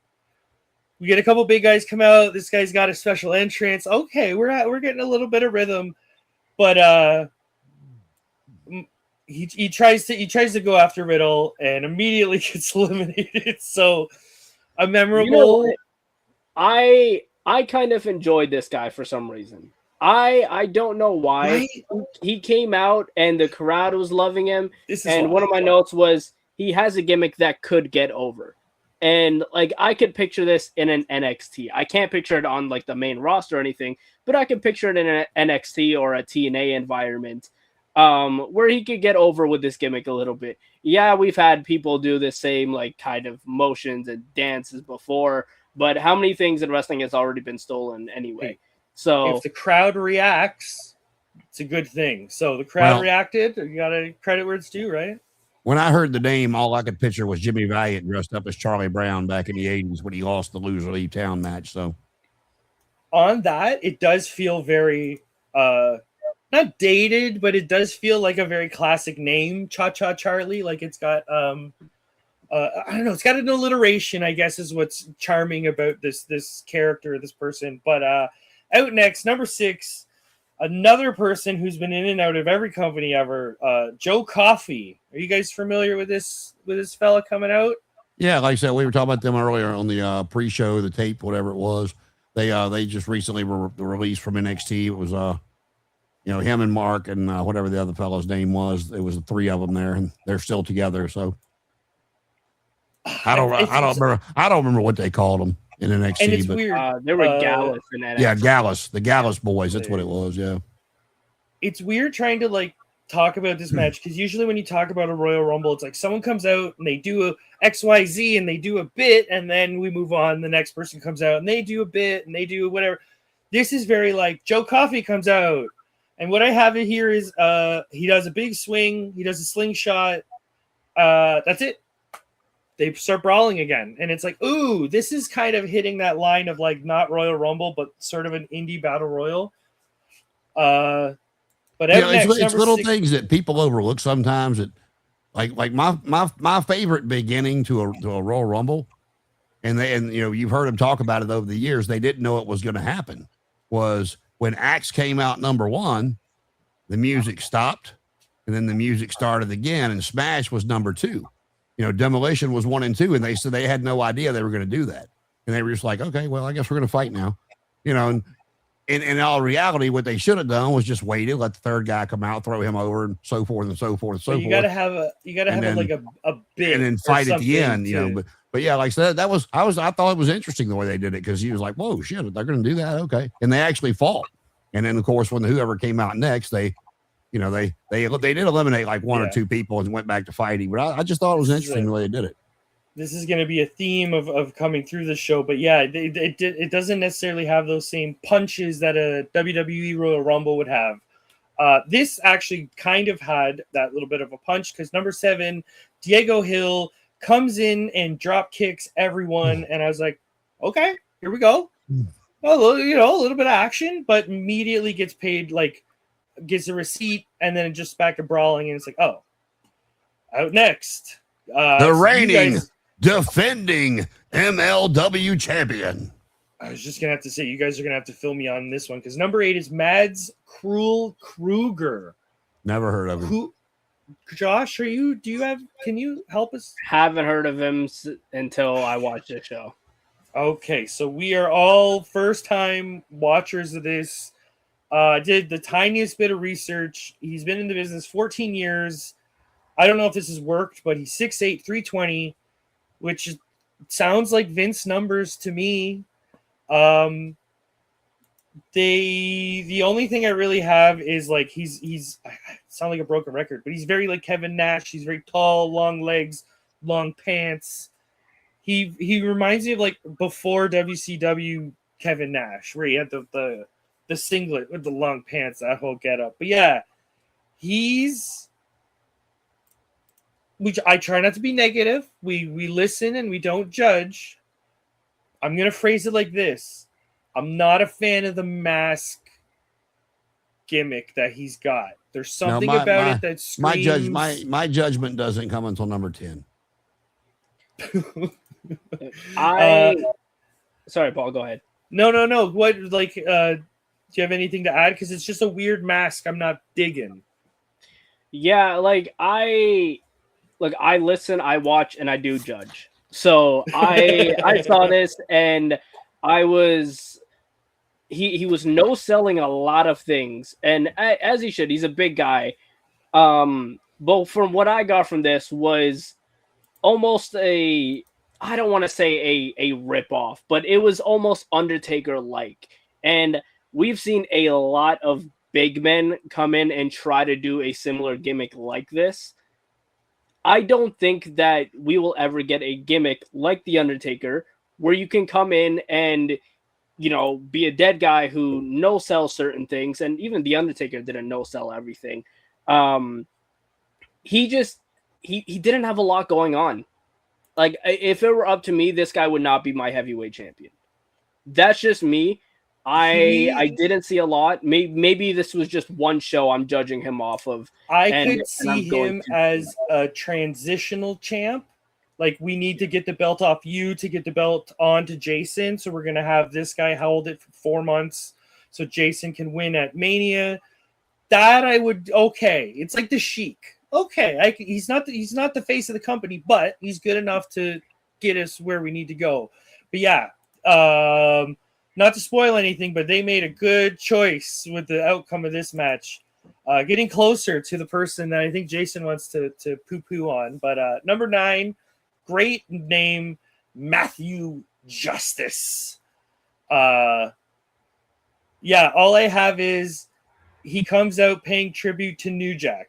We get a couple big guys come out. This guy's got a special entrance. Okay, we're getting a little bit of rhythm, but he tries to go after Riddle and immediately gets eliminated. So a memorable. I kind of enjoyed this guy for some reason. I don't know why. Right? He came out and the crowd was loving him. And one of my notes was, he has a gimmick that could get over. And like, I could picture this in an NXT. I can't picture it on like the main roster or anything, but I can picture it in an NXT or a TNA environment, where he could get over with this gimmick a little bit. Yeah, we've had people do the same like kind of motions and dances before, but how many things in wrestling has already been stolen anyway? So if the crowd reacts, it's a good thing. So the crowd reacted. You got to credit where it's due, right? When I heard the name, all I could picture was Jimmy Valiant dressed up as Charlie Brown back in the 80s when he lost the Loser Leave Town match. So on that, it does feel very not dated, but it does feel like a very classic name, Cha Cha Charlie. Like, it's got I don't know, it's got an alliteration, I guess, is what's charming about this character, this person. But out next, number 6, another person who's been in and out of every company ever, Joe Coffey. Are you guys familiar with this fella coming out? Yeah, like I said, we were talking about them earlier on the pre-show, the tape, whatever it was. They just recently were released from NXT. It was him and Mark and whatever the other fellow's name was. It was the 3 of them there, and they're still together. So I don't remember what they called them in NXT. And it's but weird. They were Gallus in NXT. Yeah, Gallus, the Gallus boys. That's what it was. Yeah. It's weird trying to like talk about this match, because usually when you talk about a Royal Rumble, it's like someone comes out and they do a XYZ and they do a bit, and then we move on. The next person comes out and they do a bit and they do whatever. This is very like Joe Coffey comes out, and what I have it here is he does a big swing, he does a slingshot. That's it. They start brawling again, and it's like, ooh, this is kind of hitting that line of like not Royal Rumble, but sort of an indie battle royal. But it's little things that people overlook sometimes. That like my favorite beginning to a Royal Rumble, and you've heard them talk about it over the years. They didn't know it was going to happen. Was when Axe came out number 1, the music stopped, and then the crowd and then the music started again, and Smash was number 2. Demolition was 1 and 2, and they said they had no idea they were going to do that, and they were just like, okay, well, I guess we're going to fight now, and in all reality, what they should have done was just waited, let the third guy come out, throw him over, and so forth and so forth and so forth. You gotta have a bit, and then fight at the end, But yeah, like I said, I thought it was interesting the way they did it, because he was like, whoa, shit, they're going to do that, okay, and they actually fought, and then of course when whoever came out next, they did eliminate like one or two people and went back to fighting, but I just thought it was interesting the way they did it. This is going to be a theme of coming through the show, but yeah, it doesn't necessarily have those same punches that a WWE Royal Rumble would have. This actually kind of had that little bit of a punch, because number 7, Diego Hill, comes in and drop kicks everyone, and I was like, okay, here we go. A little bit of action, but immediately gets paid, gets a receipt, and then just back to brawling, and it's like, oh, out next. The reigning, defending MLW champion. I was just going to have to say, you guys are going to have to fill me on this one, because number 8 is Mads Krul Kruger. Never heard of him. Josh, can you help us? Haven't heard of him until I watched the show. Okay, so we are all first-time watchers of this. Did the tiniest bit of research. He's been in the business 14 years. I don't know if this has worked, but he's 6'8", 320, which sounds like Vince numbers to me. The only thing I really have is he's I sound like a broken record, but he's very like Kevin Nash. He's very tall, long legs, long pants. He reminds me of like before WCW Kevin Nash, where he had the singlet with the long pants, that whole getup. But yeah, which I try not to be negative. We listen and we don't judge. I'm gonna phrase it like this. I'm not a fan of the mask gimmick that he's got. There's something about it that screams... My judgment doesn't come until number 10. Sorry, Paul, go ahead. No. What, do you have anything to add? Because it's just a weird mask I'm not digging. Yeah, I listen, I watch, and I do judge. So I saw this, and I was... He was no selling a lot of things, and as he should. He's a big guy. But from what I got from this was almost I don't want to say a ripoff, but it was almost Undertaker-like. And we've seen a lot of big men come in and try to do a similar gimmick like this. I don't think that we will ever get a gimmick like the Undertaker, where you can come in and be a dead guy who no-sells certain things, and even the Undertaker didn't no-sell everything. He didn't have a lot going on. Like, if it were up to me, this guy would not be my heavyweight champion. That's just me. I didn't see a lot. Maybe this was just one show I'm judging him off of. I could see him as a transitional champ. Like, we need to get the belt off you to get the belt on to Jason. So we're going to have this guy hold it for 4 months so Jason can win at Mania. That I would, okay. It's like the Sheik. Okay, he's not the face of the company, but he's good enough to get us where we need to go. But yeah, not to spoil anything, but they made a good choice with the outcome of this match. Getting closer to the person that I think Jason wants to poo-poo on. But number 9, great name, Matthew Justice. Yeah, all I have is he comes out paying tribute to New Jack.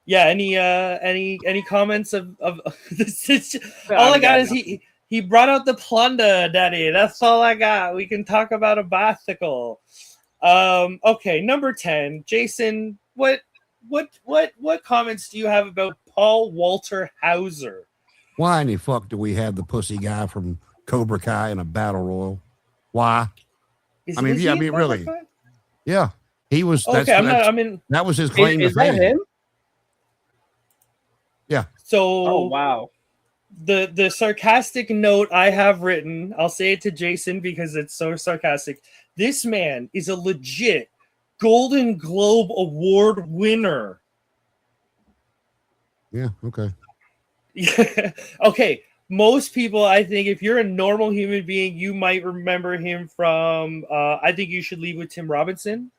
Yeah, any comments of this? All I got is he brought out the plunder, Daddy. That's all I got. We can talk about a bicycle. Okay, number 10, Jason. What comments do you have about Paul Walter Hauser? Why in the fuck do we have the pussy guy from Cobra Kai in a battle royal? Why? Really. Yeah, he was. Okay, that was his claim to fame. Is that him? Yeah. So, oh wow. The sarcastic note I have written, I'll say it to Jason because it's so sarcastic. This man is a legit Golden Globe Award winner. Yeah. Okay. Yeah. Okay. Most people, I think, if you're a normal human being, you might remember him from I Think You Should Leave with Tim Robinson.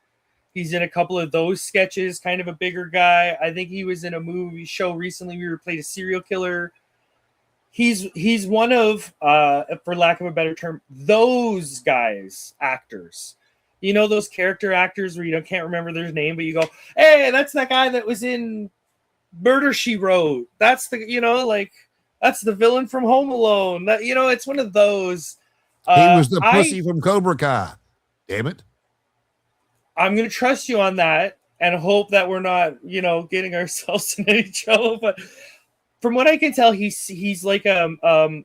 He's in a couple of those sketches, kind of a bigger guy. I think he was in a movie show recently. We played a serial killer. He's one of, for lack of a better term, those guys, actors. You know, those character actors where you can't remember their name, but you go, hey, that's that guy that was in Murder, She Wrote. That's the, like, that's the villain from Home Alone. That, it's one of those. He was the pussy from Cobra Kai. Damn it. I'm going to trust you on that and hope that we're not, getting ourselves in any trouble. But from what I can tell, he's like a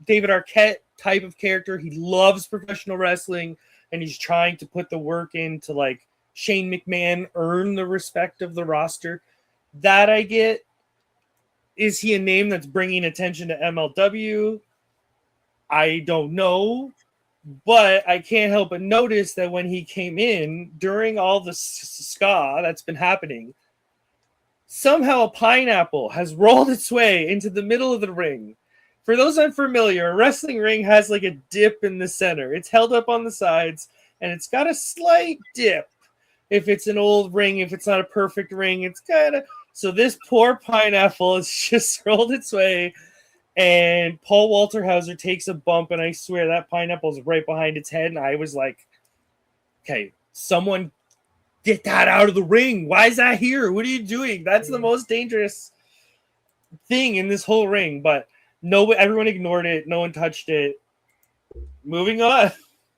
David Arquette type of character. He loves professional wrestling, and he's trying to put the work in to, like, Shane McMahon earn the respect of the roster. That I get. Is he a name that's bringing attention to MLW? I don't know. But I can't help but notice that when he came in, during all the ska that's been happening, somehow a pineapple has rolled its way into the middle of the ring. For those unfamiliar, a wrestling ring has like a dip in the center. It's held up on the sides, and it's got a slight dip. If it's an old ring, if it's not a perfect ring, it's kind of... So this poor pineapple has just rolled its way, and Paul Walterhauser takes a bump, and I swear that pineapple's right behind its head, and I was like, okay, someone get that out of the ring. Why is that here? What are you doing? That's the most dangerous thing in this whole ring. But no, everyone ignored it. No one touched it. Moving on.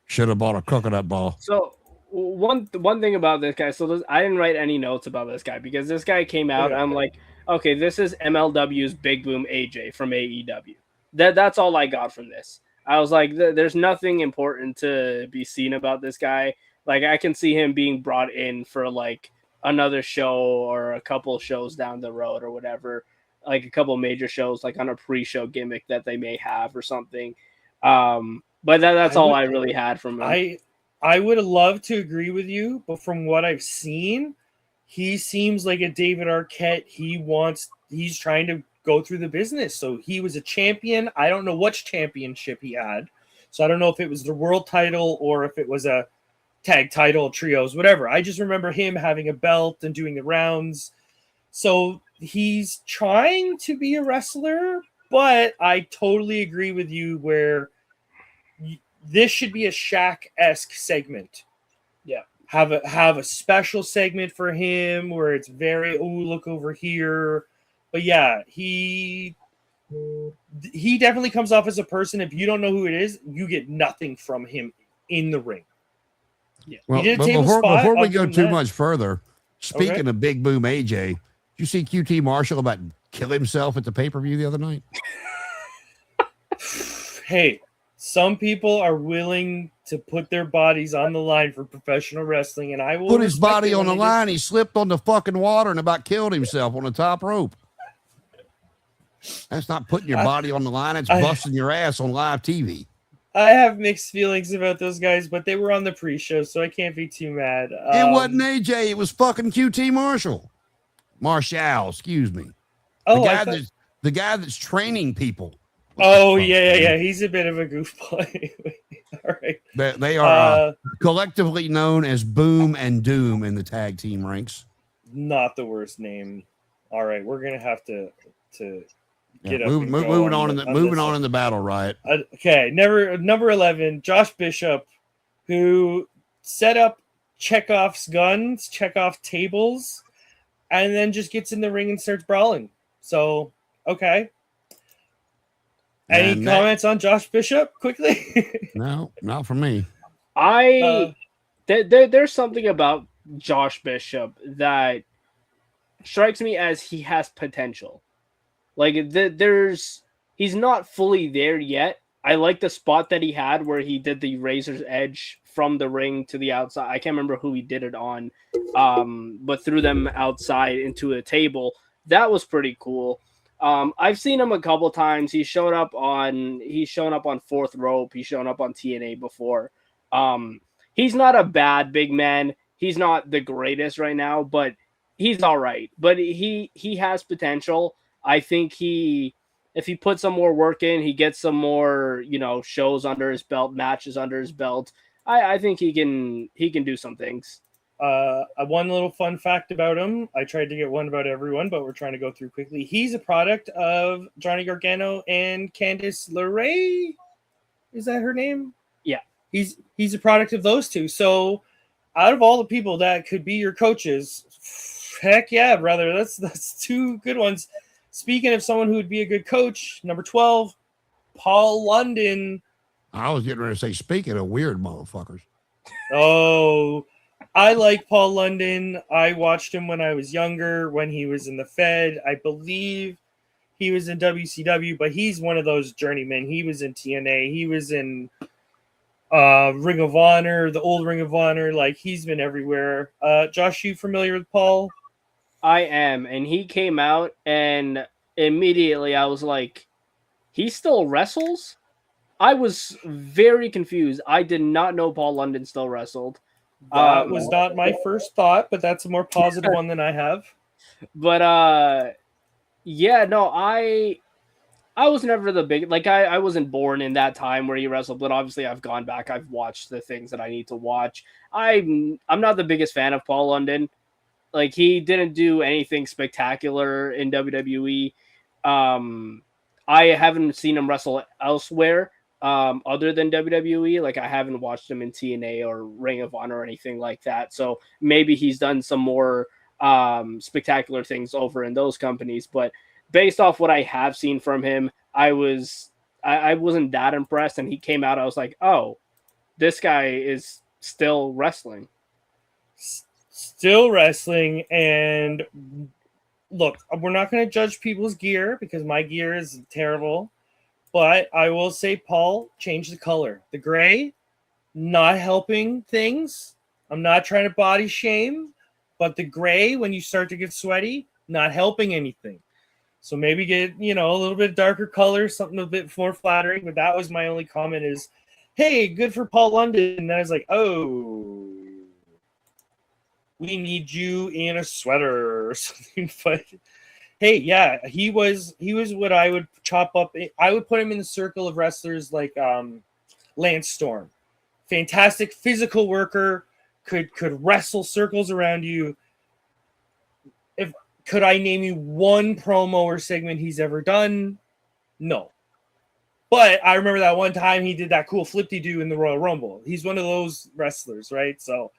Should have bought a coconut ball. So one thing about this guy, I didn't write any notes about this guy because this guy came out. Okay. I'm like, okay, this is MLW's Big Boom AJ from AEW. That's all I got from this. I was like, there's nothing important to be seen about this guy. Like, I can see him being brought in for like another show or a couple shows down the road or whatever, like a couple major shows, like on a pre-show gimmick that they may have or something. But that's all I really had from him. I would have loved to agree with you, but from what I've seen, he seems like a David Arquette. He's trying to go through the business. So he was a champion. I don't know which championship he had. So I don't know if it was the world title or if it was a tag title, trios, whatever. I just remember him having a belt and doing the rounds. So he's trying to be a wrestler, but I totally agree with you where this should be a Shaq-esque segment. Yeah. Have a special segment for him where it's very, look over here. But yeah, he definitely comes off as a person. If you don't know who it is, you get nothing from him in the ring. Yeah. Well, but before we go too much further, speaking of Big Boom AJ, did you see QT Marshall about kill himself at the pay-per-view the other night? Hey, some people are willing to put their bodies on the line for professional wrestling, and I will put his body on the line. He slipped on the fucking water and about killed himself on the top rope. That's not putting your body on the line. It's busting your ass on live TV. I have mixed feelings about those guys, but they were on the pre-show, so I can't be too mad. It wasn't AJ. It was fucking QT Marshall. Marshall, excuse me. Oh, the guy that's training people. Oh, yeah. He's a bit of a goofball. All right. They are collectively known as Boom and Doom in the tag team ranks. Not the worst name. All right, we're gonna have to get up. Moving on in the battle riot. Okay, number 11, Josh Bishop, who set up Chekhov's guns, Chekhov tables, and then just gets in the ring and starts brawling. So, okay. Any comments on Josh Bishop quickly? No, not for me. There's something about Josh Bishop that strikes me as he has potential. Like he's not fully there yet. I like the spot that he had where he did the razor's edge from the ring to the outside. I can't remember who he did it on, but threw them outside into a table. That was pretty cool. I've seen him a couple times. He's shown up on Fourth Rope. He's shown up on TNA before. He's not a bad big man. he's not the greatest right now, but he's all right. But he has potential. I think if he puts some more work in, he gets some more, shows under his belt, matches under his belt. I think he can do some things. One little fun fact about him. I tried to get one about everyone, but we're trying to go through quickly. He's a product of Johnny Gargano and Candice LeRae. Is that her name? Yeah. He's a product of those two. So out of all the people that could be your coaches, heck yeah, brother. That's two good ones. Speaking of someone who would be a good coach, number 12, Paul London. I was getting ready to say, speaking of weird motherfuckers. Oh, I like Paul London. I watched him when I was younger, when he was in the Fed. I believe he was in WCW, but he's one of those journeymen. He was in TNA. He was in Ring of Honor, the old Ring of Honor. Like, he's been everywhere. Josh, you familiar with Paul? I am, and he came out, and immediately I was like, he still wrestles? I was very confused. I did not know Paul London still wrestled. That was not my first thought, but that's a more positive one than I have. But yeah, no, I was never the big, like, I wasn't born in that time where he wrestled, but obviously I've gone back. I've watched the things that I need to watch. I'm not the biggest fan of Paul London. Like, he didn't do anything spectacular in WWE. I haven't seen him wrestle elsewhere other than WWE. Like, I haven't watched him in TNA or Ring of Honor or anything like that. So maybe he's done some more spectacular things over in those companies. But based off what I have seen from him, I wasn't that impressed. And he came out, I was like, oh, this guy is still wrestling. Still wrestling. And look, we're not going to judge people's gear because my gear is terrible. But I will say Paul changed the color. The gray, not helping things. I'm not trying to body shame, but the gray, when you start to get sweaty, not helping anything. So maybe get, a little bit darker color, something a bit more flattering. But that was my only comment is, hey, good for Paul London. And I was like, oh, we need you in a sweater or something. But hey, yeah, he was what I would chop up. I would put him in the circle of wrestlers like Lance Storm. Fantastic physical worker, could wrestle circles around you. Could I name you one promo or segment he's ever done? No. But I remember that one time he did that cool flip-de-doo in the Royal Rumble. He's one of those wrestlers, right? So,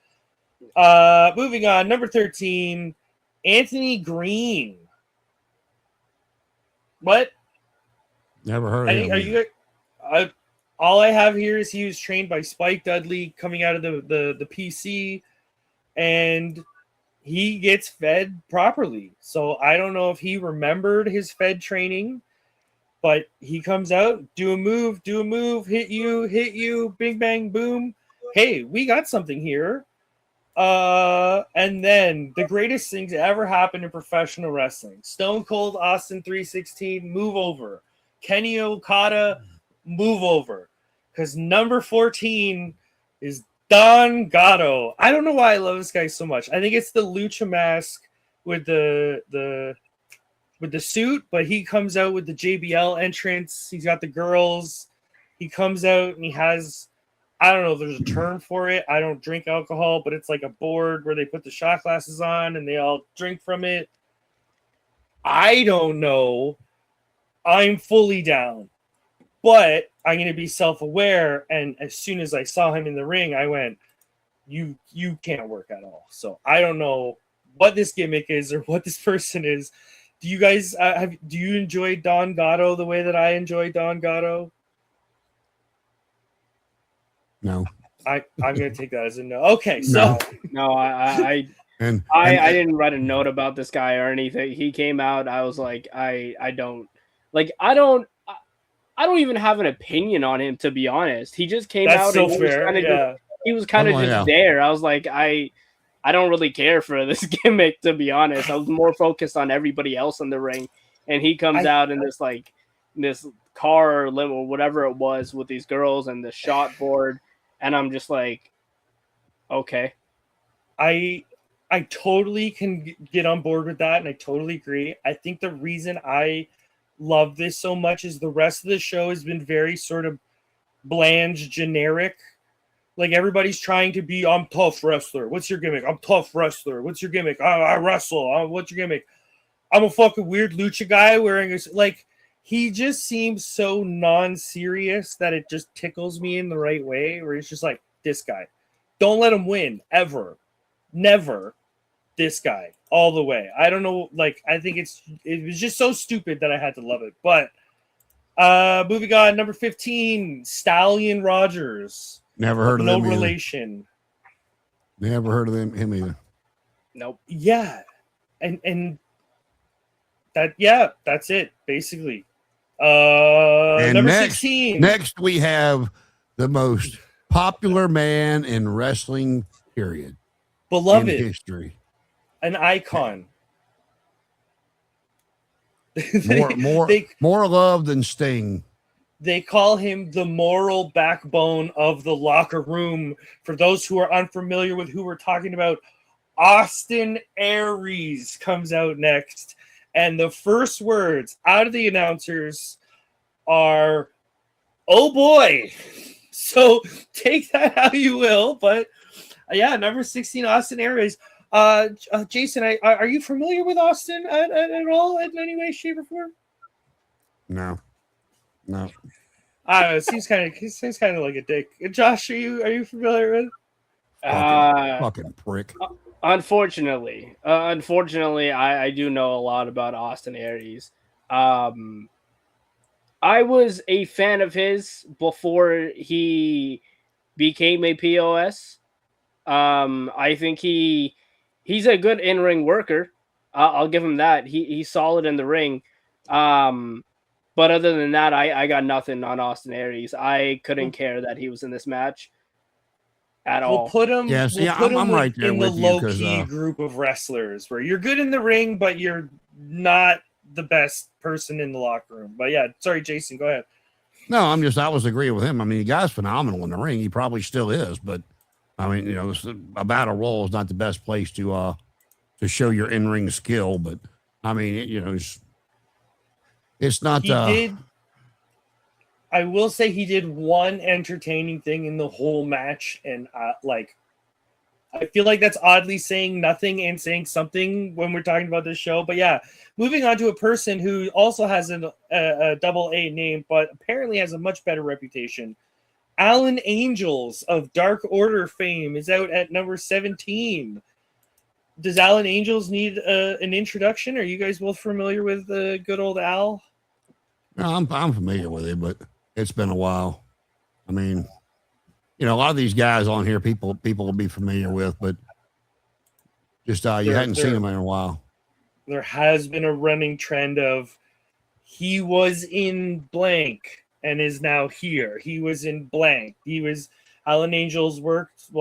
moving on, number 13, Anthony Green. What? Never heard of him. Are you? All I have here is he was trained by Spike Dudley coming out of the PC, and he gets fed properly. So I don't know if he remembered his fed training, but he comes out, do a move, hit you, bing, bang, boom. Hey, we got something here. And then the greatest thing to ever happen in professional wrestling, Stone Cold Austin 316, move over. Kenny Okada, move over. Because number 14 is Don Gatto. I don't know why I love this guy so much. I think it's the lucha mask with the suit, but he comes out with the JBL entrance. He's got the girls. He comes out and he has, I don't know if there's a term for it. I don't drink alcohol, but it's like a board where they put the shot glasses on and they all drink from it. I don't know. I'm fully down. But I'm going to be self-aware, and as soon as I saw him in the ring, I went, you can't work at all. So I don't know what this gimmick is or what this person is. Do you guys do you enjoy Don Gatto the way that I enjoy Don Gatto? No. I'm going to take that as a no. Okay, so no, I didn't write a note about this guy or anything. He came out, I was like, I don't even have an opinion on him, to be honest. He just came out so and fair. he was kind of just there. I was like, I don't really care for this gimmick, to be honest. I was more focused on everybody else in the ring. And he comes out in this car or limo, whatever it was, with these girls and the shot board. And I'm just like, okay. I totally can get on board with that, and I totally agree. I think the reason I love this so much is the rest of the show has been very sort of bland, generic. Like everybody's trying to be, I'm tough wrestler. What's your gimmick? I'm tough wrestler. What's your gimmick? I wrestle. What's your gimmick? I'm a fucking weird lucha guy wearing a, like, he just seems so non-serious that it just tickles me in the right way, where it's just like, this guy. Don't let him win, ever. Never. This guy. All the way. I don't know, like, I think it was just so stupid that I had to love it. But moving on, number 15, Stallion Rogers. Never heard of no them relation. Never heard of him either. Nope. Yeah. And that's it, basically. And number next, 16. Next, we have the most popular man in wrestling, period. Beloved. In history. An icon. More love than Sting. They call him the moral backbone of the locker room. For those who are unfamiliar with who we're talking about, Austin Aries comes out next. And the first words out of the announcers are, oh boy. So take that how you will. But yeah, number 16, Austin Aries. Jason, are you familiar with Austin at all in any way, shape, or form? No. I don't know. It seems kind of like a dick. Josh, are you familiar with? Fucking prick. Unfortunately, I do know a lot about Austin Aries. I was a fan of his before he became a POS. I think he's a good in-ring worker. I'll give him that. He's solid in the ring. But other than that, I got nothing on Austin Aries. I couldn't care that he was in this match at all. We'll put him. Yeah, see, I'm right there in the with you, low-key group of wrestlers where you're good in the ring, but you're not the best person in the locker room. But yeah, sorry, Jason, go ahead. No, I was agreeing with him. I mean, the guy's phenomenal in the ring. He probably still is, but I mean, you know, a battle royal is not the best place to show your in-ring skill. But I mean, it's not. I will say he did one entertaining thing in the whole match, and I feel like that's oddly saying nothing and saying something when we're talking about this show. But yeah, moving on to a person who also has a double A name, but apparently has a much better reputation. Alan Angels of Dark Order fame is out at number 17. Does Alan Angels need an introduction? Are you guys both familiar with good old Al? No, I'm familiar with it, but it's been a while. I mean, you know, a lot of these guys on here, people will be familiar with, but just you hadn't seen them in a while. There has been a running trend of he was in blank and is now here. He was in blank. Alan Angels worked,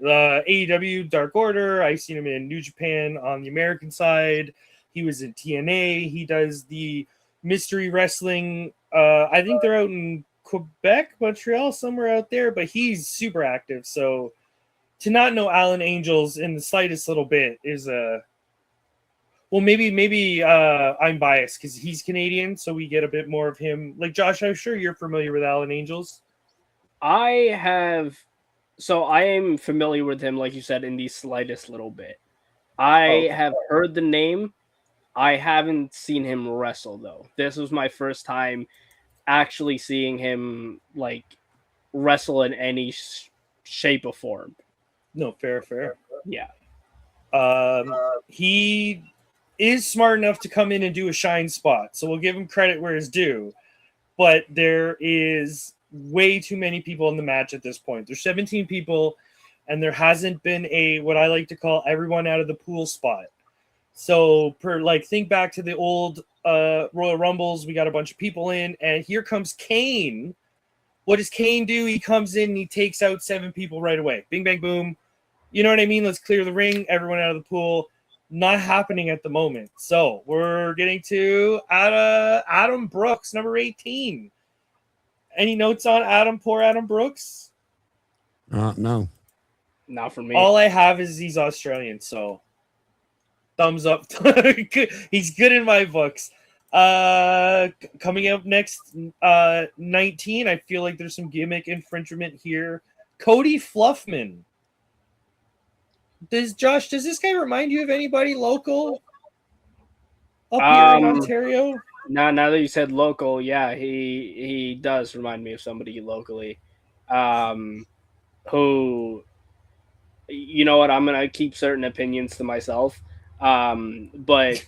AEW Dark Order. I've seen him in New Japan on the American side. He was in TNA. He does the mystery wrestling. I think they're out in Quebec, Montreal, somewhere out there, but he's super active. So to not know Alan Angels in the slightest little bit is maybe I'm biased because he's Canadian, so we get a bit more of him. Like Josh, I'm sure you're familiar with Alan Angels. I am familiar with him, like you said, in the slightest little bit. I have heard the name. I haven't seen him wrestle, though. This was my first time actually seeing him like wrestle in any shape or form. No, fair. Yeah. He is smart enough to come in and do a shine spot, so we'll give him credit where it's due. But there is way too many people in the match at this point. There's 17 people, and there hasn't been what I like to call everyone out of the pool spot. So think back to the old Royal Rumbles, we got a bunch of people in, and here comes Kane. What does Kane do? He comes in and he takes out 7 people right away. Bing, bang, boom. You know what I mean? Let's clear the ring, everyone out of the pool. Not happening at the moment. So we're getting to Adam Brooks, number 18. Any notes on poor Adam Brooks? No. Not for me. All I have is he's Australian, so thumbs up. He's good in my books. Coming up next, 19. I feel like there's some gimmick infringement here. Cody Fluffman. Does this guy remind you of anybody local up here in Ontario? Now that you said local, yeah, he does remind me of somebody locally. Who, you know what, I'm gonna keep certain opinions to myself. But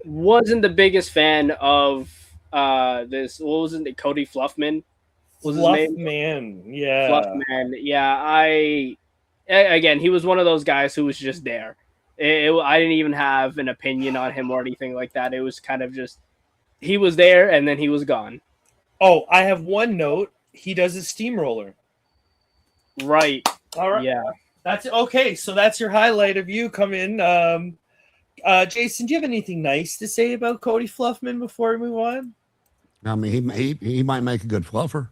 wasn't the biggest fan of this. What was it? Cody Fluffman was his name. Fluffman, yeah. Fluffman, yeah. Again, he was one of those guys who was just there. I didn't even have an opinion on him or anything like that. It was kind of just he was there and then he was gone. Oh, I have one note. He does a steamroller. Right. All right. Yeah. That's okay. So that's your highlight of you come in. Jason, do you have anything nice to say about Cody Fluffman before we move on? I mean, he might make a good fluffer.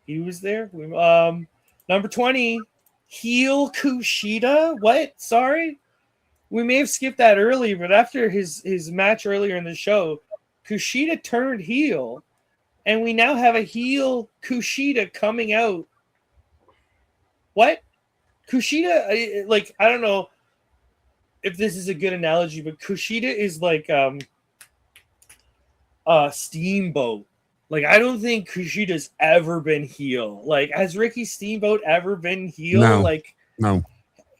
He was there. Number 20, heel Kushida. What? Sorry, we may have skipped that earlier, but after his match earlier in the show, Kushida turned heel, and we now have a heel Kushida coming out. What? Kushida, like, I don't know if this is a good analogy, but Kushida is like Steamboat. Like, I don't think Kushida's ever been heel. Like, has Ricky Steamboat ever been heel? No. Like, No.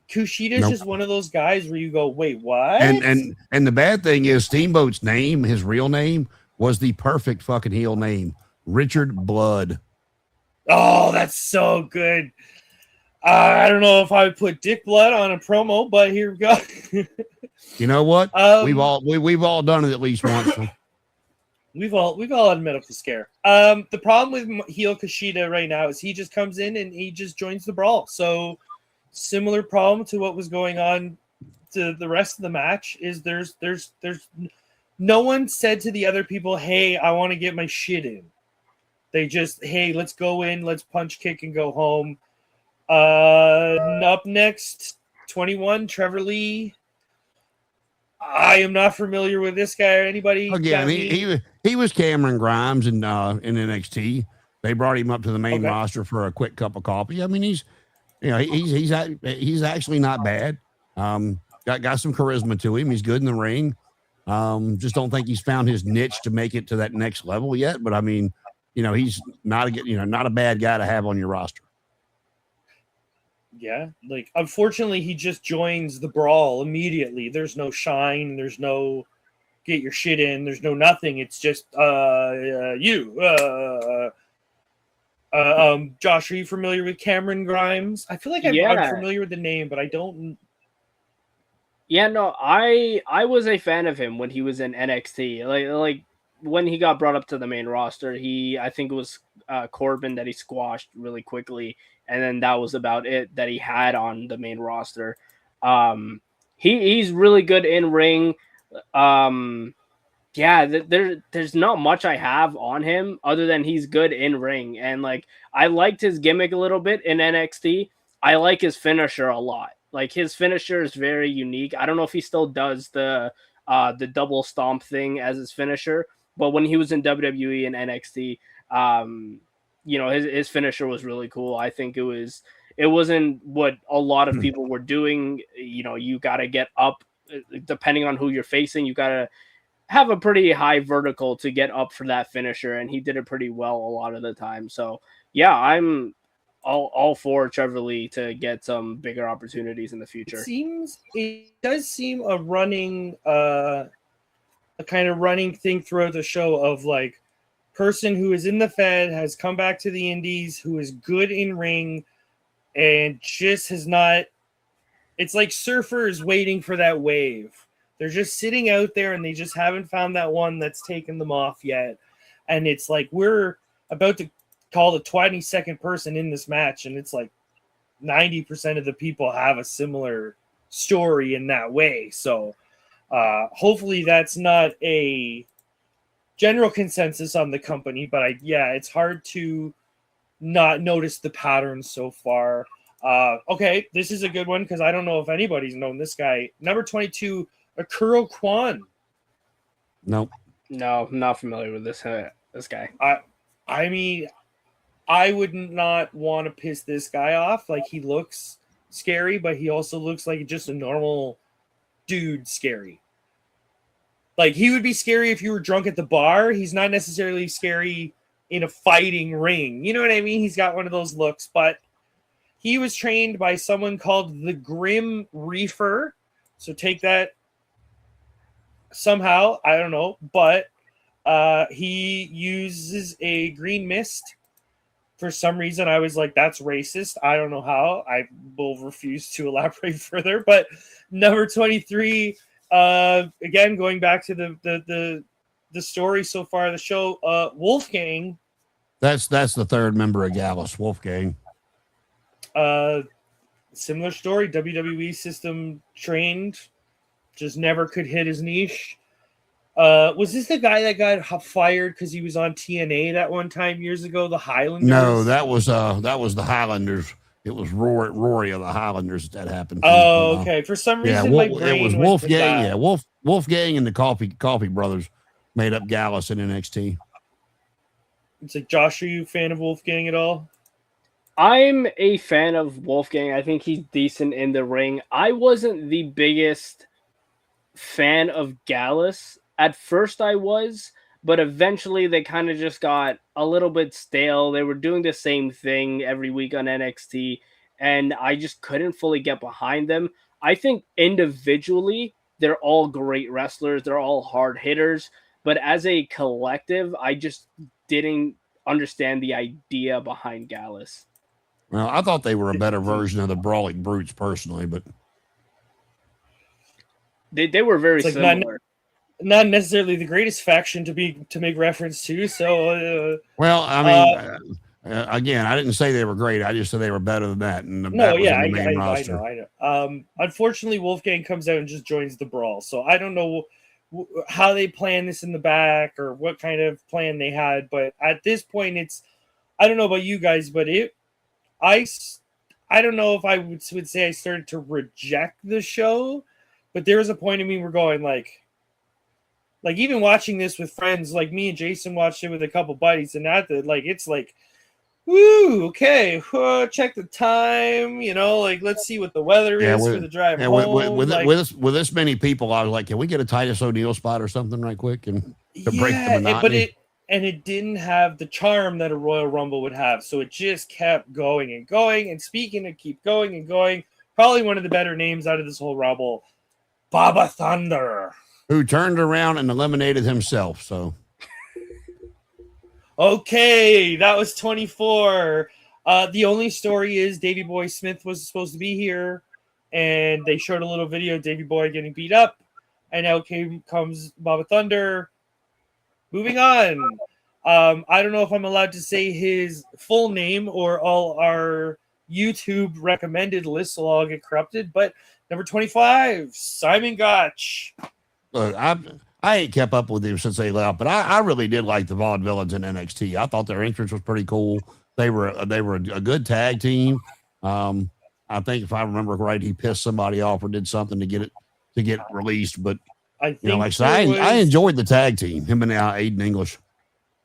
Kushida's just one of those guys where you go, wait, what? And the bad thing is Steamboat's name, his real name, was the perfect fucking heel name, Richard Blood. Oh, that's so good. I don't know if I would put Dick Blood on a promo, but here we go. You know what? We've all done it at least once. We've all had a medical scare. The problem with heel Kushida right now is he just comes in and he just joins the brawl. So similar problem to what was going on to the rest of the match is there's no one said to the other people, hey, I want to get my shit in. They just, hey, let's go in, let's punch, kick, and go home. Up next, 21, Trevor Lee. I am not familiar with this guy or anybody. Again, he was Cameron Grimes in NXT. They brought him up to the main roster for a quick cup of coffee. I mean, he's actually not bad. Got some charisma to him. He's good in the ring. Just don't think he's found his niche to make it to that next level yet. But I mean, he's not a bad guy to have on your roster. Yeah, like, unfortunately, he just joins the brawl immediately. There's no shine. There's no get your shit in. There's no nothing. It's just you. Josh, are you familiar with Cameron Grimes? I feel like I'm familiar with the name, but I don't. Yeah, no, I was a fan of him when he was in NXT. Like when he got brought up to the main roster, I think it was Corbin that he squashed really quickly. And then that was about it that he had on the main roster. He's really good in ring. There's not much I have on him other than he's good in ring. And like, I liked his gimmick a little bit in NXT. I like his finisher a lot. Like, his finisher is very unique. I don't know if he still does the double stomp thing as his finisher, but when he was in WWE and NXT, his finisher was really cool. I think it wasn't what a lot of people were doing. You got to get up depending on who you're facing. You got to have a pretty high vertical to get up for that finisher. And he did it pretty well a lot of the time. So yeah, I'm all for Trevor Lee to get some bigger opportunities in the future. It does seem a kind of running thing throughout the show of like, person who is in the Fed has come back to the Indies, who is good in ring, and just has not. It's like surfers waiting for that wave. They're just sitting out there and they just haven't found that one that's taken them off yet. And it's like, we're about to call the 22nd person in this match, and it's like 90% of the people have a similar story in that way. So hopefully that's not a general consensus on the company, but it's hard to not notice the pattern so far. Okay, this is a good one because I don't know if anybody's known this guy. Number 22, Akuro Kwan. Nope. No, I'm not familiar with this guy. I mean, I would not want to piss this guy off. Like, he looks scary, but he also looks like just a normal dude scary. Like, he would be scary if you were drunk at the bar. He's not necessarily scary in a fighting ring. You know what I mean? He's got one of those looks, but he was trained by someone called the Grim Reaper. So take that somehow. I don't know. But he uses a green mist. For some reason, I was like, that's racist. I don't know how. I will refuse to elaborate further. But number 23, again, going back to the story so far of the show, Wolfgang. That's the third member of Gallus, Wolfgang. Similar story, WWE system trained, just never could hit his niche. Was this the guy that got fired because he was on TNA that one time years ago? The Highlanders? No, that was the Highlanders. It was Rory of the Highlanders that happened. Oh, okay. For some reason, my brain it was went to Wolfgang. that. Yeah, Wolfgang and the Coffee Brothers made up Gallus in NXT. It's like, Josh, are you a fan of Wolfgang at all? I'm a fan of Wolfgang. I think he's decent in the ring. I wasn't the biggest fan of Gallus. At first I was, but eventually they kind of just got a little bit stale. They were doing the same thing every week on NXT, and I just couldn't fully get behind them. I think individually, they're all great wrestlers. They're all hard hitters, but as a collective, I just didn't understand the idea behind Gallus. Well, I thought they were a better version of the Brawling Brutes personally, but they were very similar. Not necessarily the greatest faction to make reference to. So, well, I mean, again, I didn't say they were great. I just said they were better than that. And I know. Unfortunately, Wolfgang comes out and just joins the brawl. So I don't know how they plan this in the back or what kind of plan they had. But at this point, I don't know about you guys, but I don't know if I would say I started to reject the show, but there was a point in me we're going like even watching this with friends, like me and Jason watched it with a couple buddies, and it's like, woo, okay, check the time, like let's see what the weather is for the drive home. With this many people, I was like, can we get a Titus O'Neil spot or something right quick and to break the monotony? But it didn't have the charm that a Royal Rumble would have, so it just kept going and going. And speaking of keep going and going, probably one of the better names out of this whole Rumble, Baba Thunder, who turned around and eliminated himself. So, okay, that was 24. The only story is Davey Boy Smith was supposed to be here, and they showed a little video of Davey Boy getting beat up, and out comes Baba Thunder. Moving on. I don't know if I'm allowed to say his full name or all our YouTube recommended lists will all get corrupted, but number 25, Simon Gotch. Look, I ain't kept up with him since they left, but I really did like the Vaudevillains in NXT. I thought their entrance was pretty cool. They were a good tag team. I think if I remember right, he pissed somebody off or did something to get released. But I enjoyed the tag team, him and Aiden English.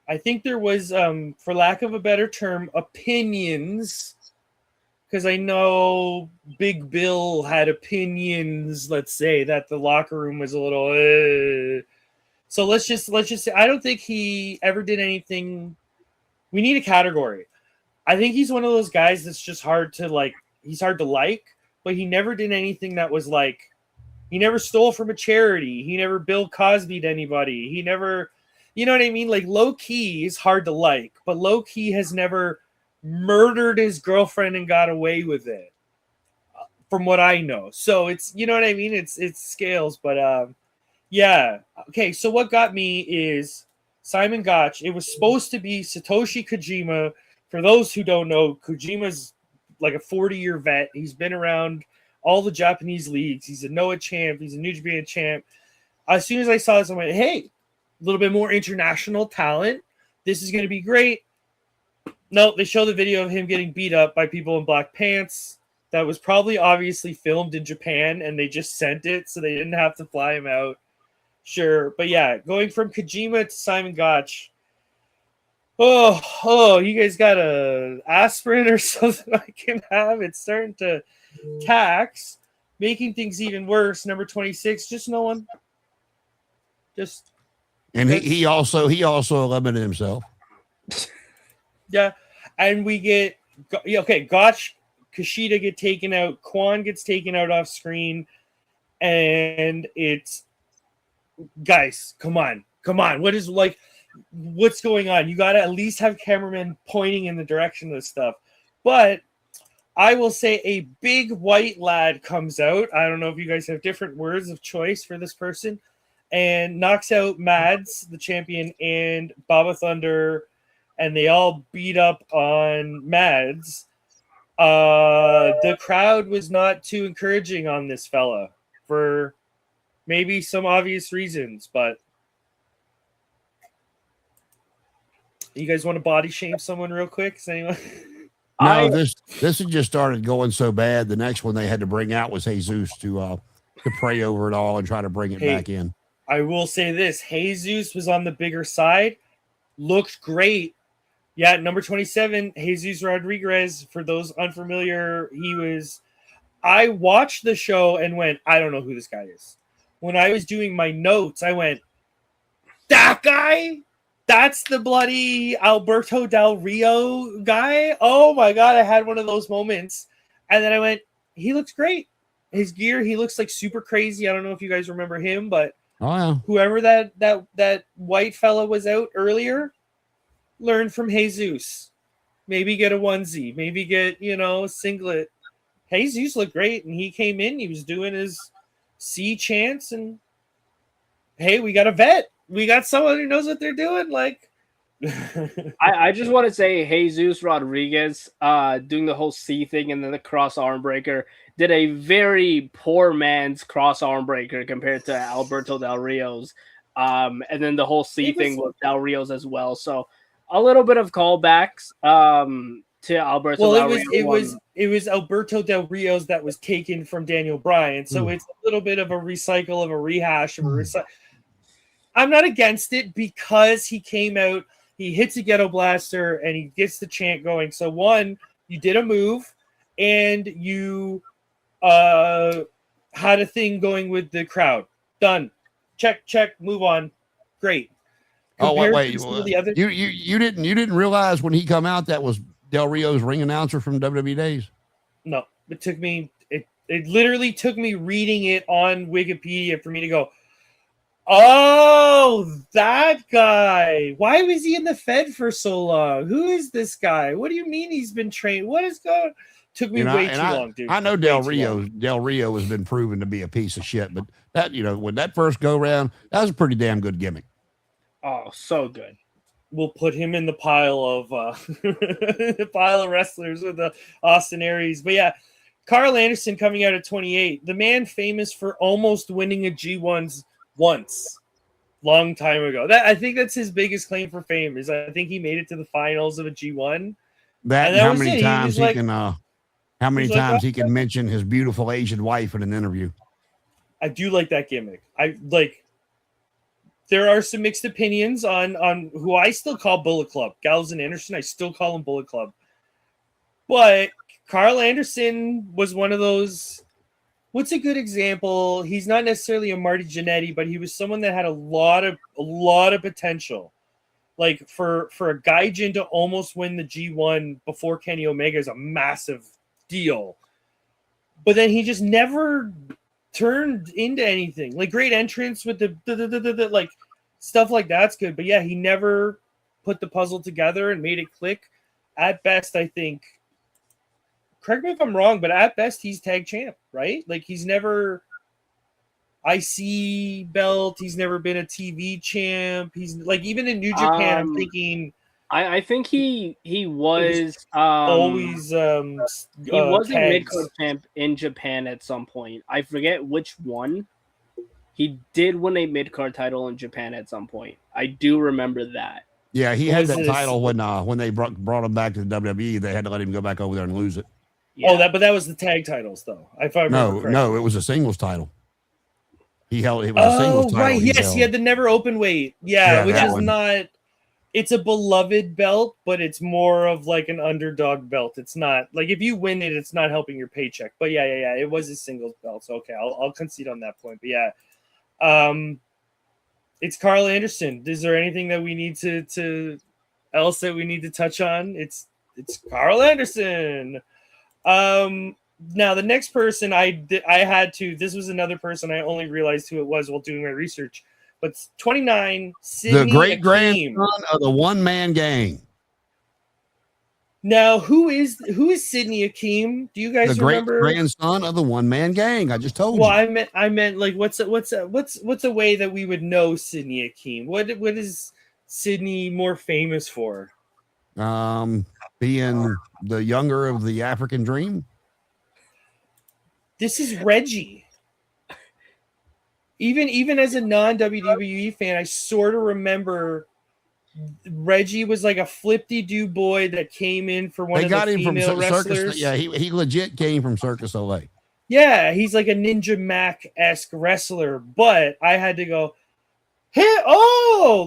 I think there was, for lack of a better term, opinions. Because I know Big Bill had opinions, let's say, that the locker room was a little... So let's just say, I don't think he ever did anything. We need a category. I think he's one of those guys that's just hard to like, he's hard to like, but he never did anything that was like, he never stole from a charity. He never Bill Cosby'd anybody. He never, you know what I mean? Like low key is hard to like, but low key has never murdered his girlfriend and got away with it, from what I know. So it's, you know what I mean? It's scales, but yeah. Okay, so what got me is Simon Gotch. It was supposed to be Satoshi Kojima. For those who don't know, Kojima's like a 40-year vet. He's been around all the Japanese leagues. He's a Noah champ. He's a New Japan champ. As soon as I saw this, I went, hey, a little bit more international talent. This is going to be great. No, they show the video of him getting beat up by people in black pants. that was probably obviously filmed in Japan, and they just sent it so they didn't have to fly him out. Sure, but yeah, going from Kojima to Simon Gotch. Oh, you guys got a aspirin or something I can have? It's starting to tax, making things even worse. Number 26, just no one. Just And he also eliminated himself. Yeah, and we get Gotch, Kushida get taken out, Kwan gets taken out off screen, and it's guys, come on, what's going on? You got to at least have cameramen pointing in the direction of this stuff. But I will say a big white lad comes out. I don't know if you guys have different words of choice for this person, and knocks out Mads, the champion, and Baba Thunder, and they all beat up on Mads. The crowd was not too encouraging on this fella for maybe some obvious reasons, but you guys want to body shame someone real quick? Is anyone? No, this has just started going so bad. The next one they had to bring out was Jesus to pray over it all and try to bring it back in. I will say this: Jesus was on the bigger side, looked great. Yeah, number 27, Jesus Rodriguez. For those unfamiliar, I watched the show and went, I don't know who this guy is. When I was doing my notes, I went, that guy? That's the bloody Alberto Del Rio guy? Oh my God, I had one of those moments. And then I went, he looks great. His gear, he looks like super crazy. I don't know if you guys remember him, but whoever that white fella was out earlier, learn from Jesus. Maybe get a onesie. Maybe get, a singlet. Jesus looked great, and he came in. He was doing his C chants, and hey, we got a vet. We got someone who knows what they're doing. Like, I just want to say, Jesus Rodriguez, doing the whole C thing and then the cross arm breaker, did a very poor man's cross arm breaker compared to Alberto Del Rio's. And then the whole C thing with Del Rio's as well. So a little bit of callbacks to Alberto Del Rio. It was Alberto Del Rio's that was taken from Daniel Bryan. So it's a little bit of a recycle, of a rehash, of a recycle. I'm not against it because he came out, he hits a ghetto blaster, and he gets the chant going. So one, you did a move, and you had a thing going with the crowd. Done. Check, move on. Great. Wait. You didn't realize when he come out that was Del Rio's ring announcer from WWE days? No, it literally took me reading it on Wikipedia for me to go, oh, that guy. Why was he in the Fed for so long? Who is this guy? What do you mean he's been trained? What is going? Took me way too long, dude. I know Del Rio has been proven to be a piece of shit, but that, when that first go round, that was a pretty damn good gimmick. Oh, so good. We'll put him in the pile of wrestlers with the Austin Aries. But yeah, Carl Anderson coming out at 28, the man famous for almost winning a G1's once, long time ago. I think that's his biggest claim for fame, is I think he made it to the finals of a G1. How many times he can mention his beautiful Asian wife in an interview. I do like that gimmick. There are some mixed opinions on who I still call Bullet Club. Gallows and Anderson, I still call him Bullet Club. But Carl Anderson was one of those. What's a good example? He's not necessarily a Marty Jannetty, but he was someone that had a lot of potential. Like for a Gaijin to almost win the G1 before Kenny Omega is a massive deal. But then he just never turned into anything. Like, great entrance with the like stuff like that's good. But yeah, he never put the puzzle together and made it click. At best, I think, correct me if I'm wrong, but at best he's tag champ, right? Like, he's never IC belt. He's never been a TV champ. He's like, even in New Japan, I'm thinking. I think he was always he was a mid-card champ in Japan at some point. I forget which one. He did win a mid-card title in Japan at some point. I do remember that. Yeah, he had that title when they brought him back to the WWE. They had to let him go back over there and lose it. Oh, that was the tag titles though. If I remember correctly. No, it was a singles title. It was a singles title. Right, yes, he had the never open weight. Yeah, which is not. It's a beloved belt, but it's more of like an underdog belt. It's not like if you win it, it's not helping your paycheck. But yeah, it was a singles belt. So okay, I'll concede on that point. But yeah, it's Carl Anderson. Is there anything that we need to else that we need to touch on? It's Carl Anderson. Now the next person I had to. This was another person I only realized who it was while doing my research. But 29, Sidney the great Akeem. grandson of the one man gang. Now, who is Sidney Akeem? Do you guys remember? The great grandson of the one man gang. I just told you. Well, I meant like what's a way that we would know Sidney Akeem? What is Sidney more famous for? Being the younger of the African Dream. This is Reggie. Even as a non-WWE fan, I sort of remember Reggie was like a flip-de-doo boy that came in for one of the female wrestlers. Circus, yeah, he legit came from Circus Olay. Yeah, he's like a Ninja Mac-esque wrestler, but I had to go, hey,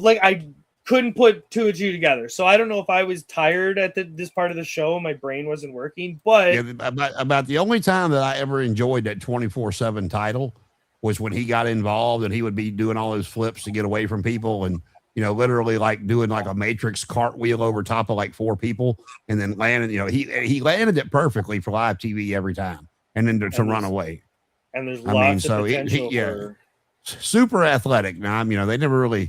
like I couldn't put two and two together. So I don't know if I was tired at this part of the show and my brain wasn't working, but about the only time that I ever enjoyed that 24/7 title was when he got involved and he would be doing all his flips to get away from people and, literally like doing like a Matrix cartwheel over top of like 4 people and then landed, he landed it perfectly for live TV every time and then to run away. And there's lots of potential for... super athletic. Now, they never really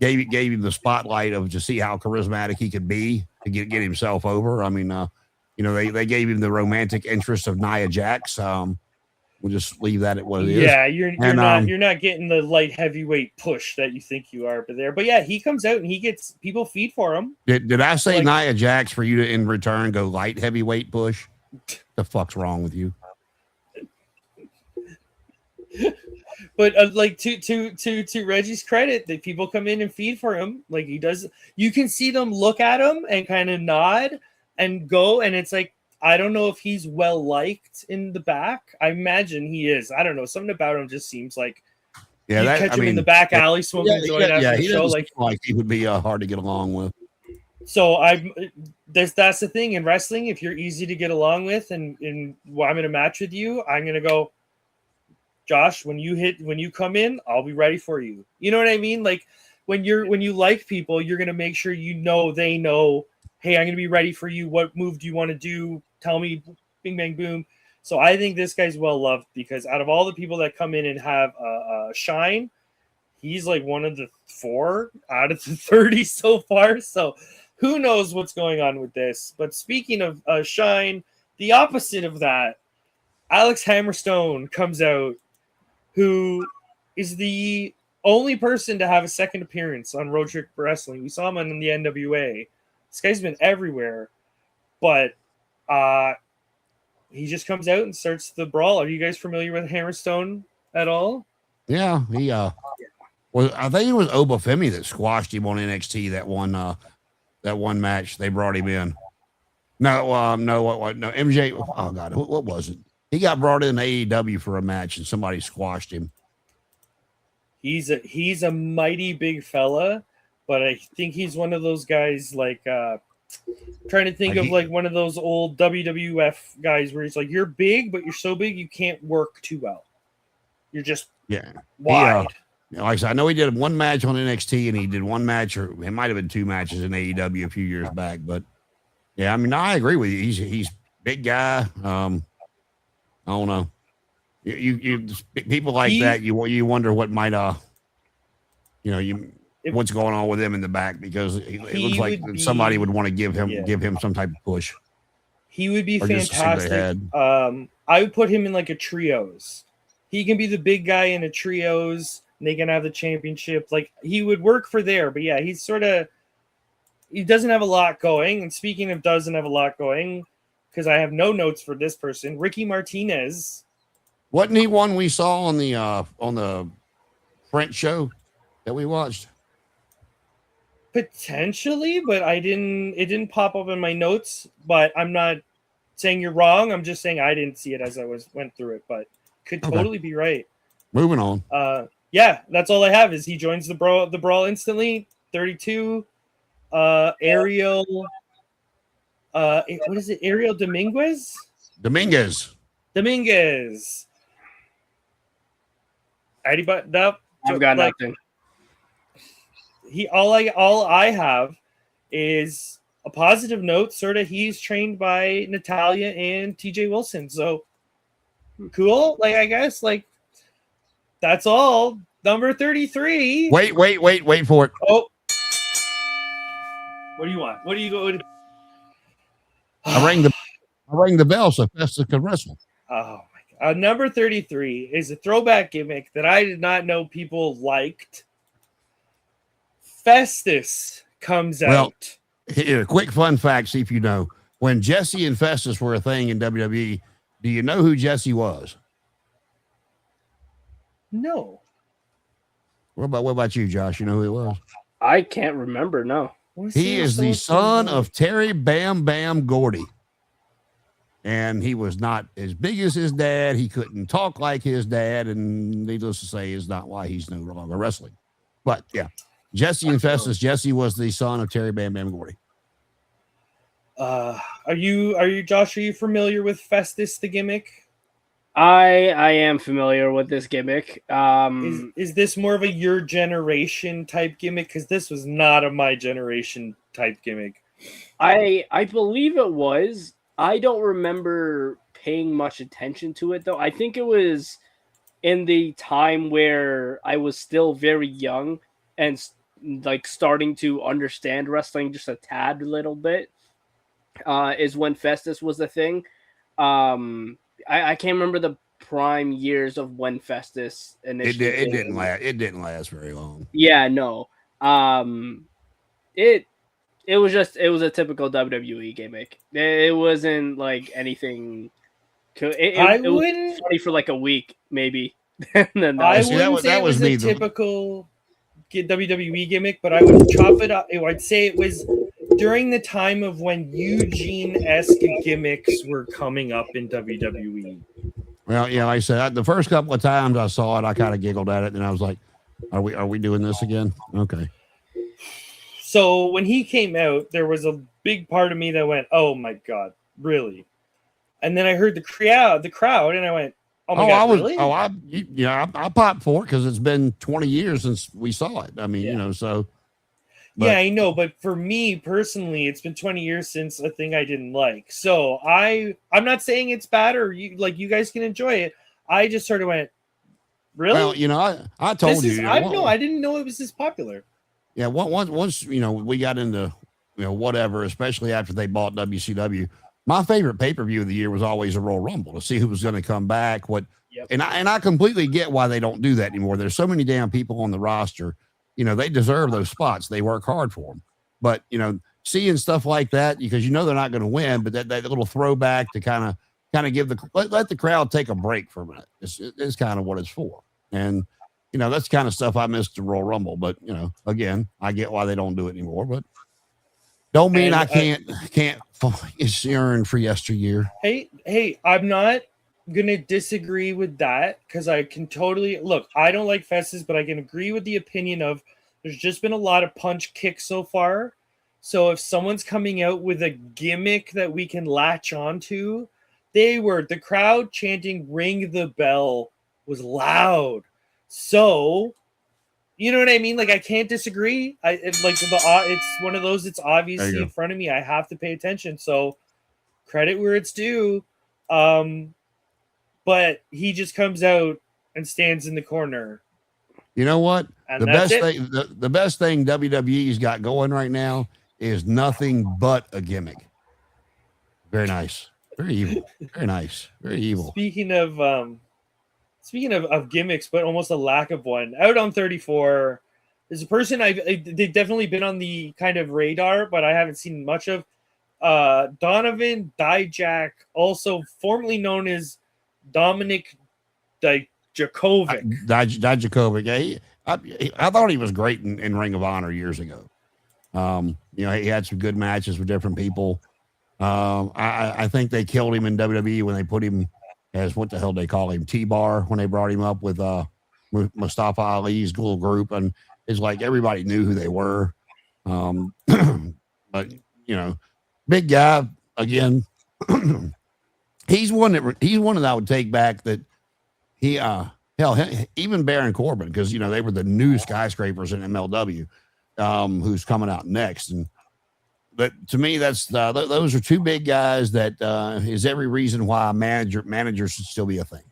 gave him the spotlight of to see how charismatic he could be to get himself over. I mean, they gave him the romantic interest of Nia Jax. We'll just leave that at what it is. Yeah, you're not getting the light heavyweight push that you think you are, but yeah, he comes out and he gets people feed for him. Did I say Nia Jax for you to in return go light heavyweight push? The fuck's wrong with you? But like to Reggie's credit, that people come in and feed for him. Like he does, you can see them look at him and kind of nod and go, and it's like, I don't know if he's well liked in the back. I imagine he is. I don't know. Something about him just seems like you catch him in the back alley smoking a joint after the show. Like he would be hard to get along with. So that's the thing in wrestling. If you're easy to get along with, and I'm in a match with you, I'm gonna go, Josh. When you come in, I'll be ready for you. You know what I mean? Like when you like people, you're gonna make sure they know. Hey, I'm going to be ready for you. What move do you want to do? Tell me, bing, bang, boom. So I think this guy's well-loved because out of all the people that come in and have a shine, he's like one of the 4 out of the 30 so far. So who knows what's going on with this. But speaking of shine, the opposite of that, Alex Hammerstone comes out, who is the only person to have a second appearance on Road Trip Wrestling. We saw him on the NWA. This guy's been everywhere, but he just comes out and starts the brawl. Are you guys familiar with Hammerstone at all? Yeah, he well, I think it was Obafemi that squashed him on NXT that one match. They brought him in. No, MJ. Oh God, what was it? He got brought in AEW for a match and somebody squashed him. He's a mighty big fella. But I think he's one of those guys like trying to think of like one of those old WWF guys where he's like, you're big, but you're so big you can't work too well. You're just wide. Like I said, I know he did one match on NXT and he did one match, or it might have been 2 matches in AEW a few years back. But yeah, I mean, I agree with you. He's big guy. I don't know. You people like that. You wonder what might what's going on with him in the back, because it looks like somebody would want to give him some type of push. He would be fantastic. I would put him in like a trios. He can be the big guy in a trios. And they can have the championship. Like he would work for there. But yeah, he doesn't have a lot going. And speaking of doesn't have a lot going, because I have no notes for this person, Ricky Martinez. Wasn't he one we saw on the French show that we watched? Potentially, but it didn't pop up in my notes, but I'm not saying you're wrong. I'm just saying I didn't see it as I went through it, but could totally be right. Moving on. Yeah, that's all I have. Is he joins the brawl instantly? 32. Ariel. What is it? Ariel Dominguez. Eddie buttoned up. I've got nothing. All I have is a positive note. Sort of, he's trained by Natalia and TJ Wilson. So cool. Like, I guess, like, that's all. Number 33. Wait for it. Oh. What do you want? What do you go? I rang the bell so Festus could wrestle. Oh my God. Number 33 is a throwback gimmick that I did not know people liked. Festus comes out. Here, quick fun fact, see if you know. When Jesse and Festus were a thing in WWE, do you know who Jesse was? No. What about you, Josh? You know who he was? I can't remember, no. He is the son of Terry Bam Bam Gordy. And he was not as big as his dad. He couldn't talk like his dad. And needless to say, is not why he's no longer wrestling. But yeah, Jesse and Festus. Jesse was the son of Terry Bam Bam Gordy. Are you, Josh, are you familiar with Festus, the gimmick? I am familiar with this gimmick. Is this more of a your generation type gimmick? Because this was not a my generation type gimmick. I believe it was. I don't remember paying much attention to it, though. I think it was in the time where I was still very young and like starting to understand wrestling just a tad little bit. Is when Festus was the thing. I can't remember the prime years of when Festus initially. It didn't last very long. Yeah, no. It was a typical WWE gimmick. It wasn't like anything. It was funny for like a week, maybe. And then that was a typical WWE gimmick, but I would chop it up. I'd say it was during the time of when Eugene-esque gimmicks were coming up in WWE. Well, yeah, like I said, the first couple of times I saw it, I kind of giggled at it, and I was like, "Are we doing this again?" Okay. So when he came out, there was a big part of me that went, "Oh my God, really?" And then I heard the crowd, and I went, "Oh my God, really?" I popped for it because it's been 20 years since we saw it. I mean, so. But, yeah, I know, but for me personally, it's been 20 years since a thing I didn't like. So I'm not saying it's bad or you guys can enjoy it. I just sort of went, really? Well, I told you. I didn't know it was this popular. Yeah, once we got into whatever, especially after they bought WCW. My favorite pay-per-view of the year was always a Royal Rumble to see who was going to come back. And I completely get why they don't do that anymore. There's so many damn people on the roster. They deserve those spots. They work hard for them. But, seeing stuff like that, because they're not going to win, but that little throwback to kind of give let the crowd take a break for a minute. It's kind of what it's for. And, that's kind of stuff I missed the Royal Rumble. But, again, I get why they don't do it anymore. But don't mean I can't yearn for yesteryear. Hey, I'm not going to disagree with that because I can totally look. I don't like Festus, but I can agree with the opinion of there's just been a lot of punch kicks so far. So if someone's coming out with a gimmick that we can latch onto, the crowd chanting "Ring the Bell" was loud. So, you know what I mean? Like, I can't disagree. It's one of those. It's obviously in front of me. I have to pay attention. So, credit where it's due. But he just comes out and stands in the corner. You know what? The best thing WWE's got going right now is nothing but a gimmick. Very nice. Very evil. Very nice. Very evil. Speaking of gimmicks, but almost a lack of one. Out on 34, there's a person they've definitely been on the kind of radar, but I haven't seen much of. Donovan Dijak, also formerly known as Dominic Dijakovic. Dijakovic. I thought he was great in Ring of Honor years ago. He had some good matches with different people. I think they killed him in WWE when they put him as what the hell they call him, T-Bar, when they brought him up with Mustafa Ali's little group, and it's like everybody knew who they were. But big guy again. he's one that I would take back. That he even Baron Corbin, because they were the new skyscrapers in MLW, who's coming out next. And but to me, that's those are two big guys that is every reason why manager should still be a thing.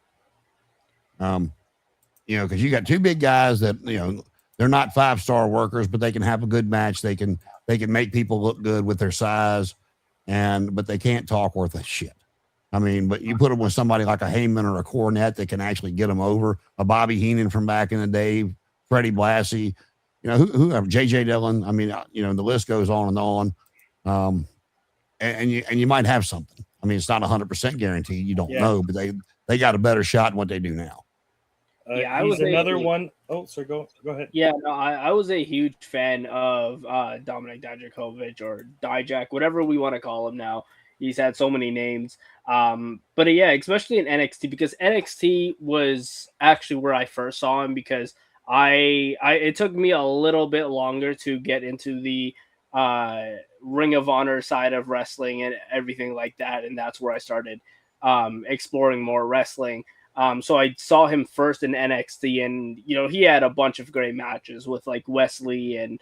Because you got two big guys that they're not 5-star workers, but they can have a good match. They can make people look good with their size, but they can't talk worth a shit. I mean, but you put them with somebody like a Heyman or a Cornette that can actually get them over. A Bobby Heenan from back in the day, Freddie Blassie, whoever, JJ Dillon. I mean, the list goes on and on. And you might have something. I mean, it's not 100% guaranteed. You don't know, but they got a better shot in what they do now. He's another one. Oh, sorry, go ahead. Yeah, no, I was a huge fan of Dominik Dijakovic, or Dijak, whatever we want to call him now. He's had so many names. But yeah, especially in NXT, because NXT was actually where I first saw him, because it took me a little bit longer to get into the Ring of Honor side of wrestling and everything like that. And that's where I started exploring more wrestling. So I saw him first in NXT, and he had a bunch of great matches with like Wesley and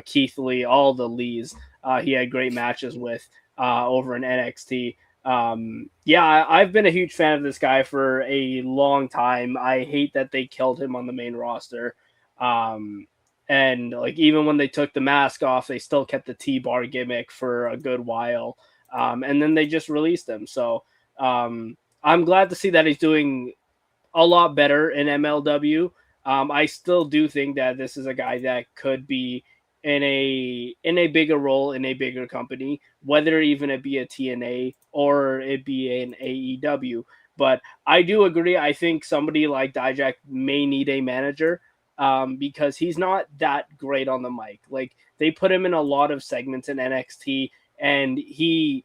Keith Lee, all the Lees. He had great matches with over in NXT. I've been a huge fan of this guy for a long time. I hate that they killed him on the main roster. And like even when they took the mask off, they still kept the T-Bar gimmick for a good while. And then they just released him. So I'm glad to see that he's doing a lot better in MLW. I still do think that this is a guy that could be in a bigger role in a bigger company, whether even it be a TNA or it be an AEW. But I do agree. I think somebody like Dijak may need a manager because he's not that great on the mic. Like they put him in a lot of segments in NXT, and a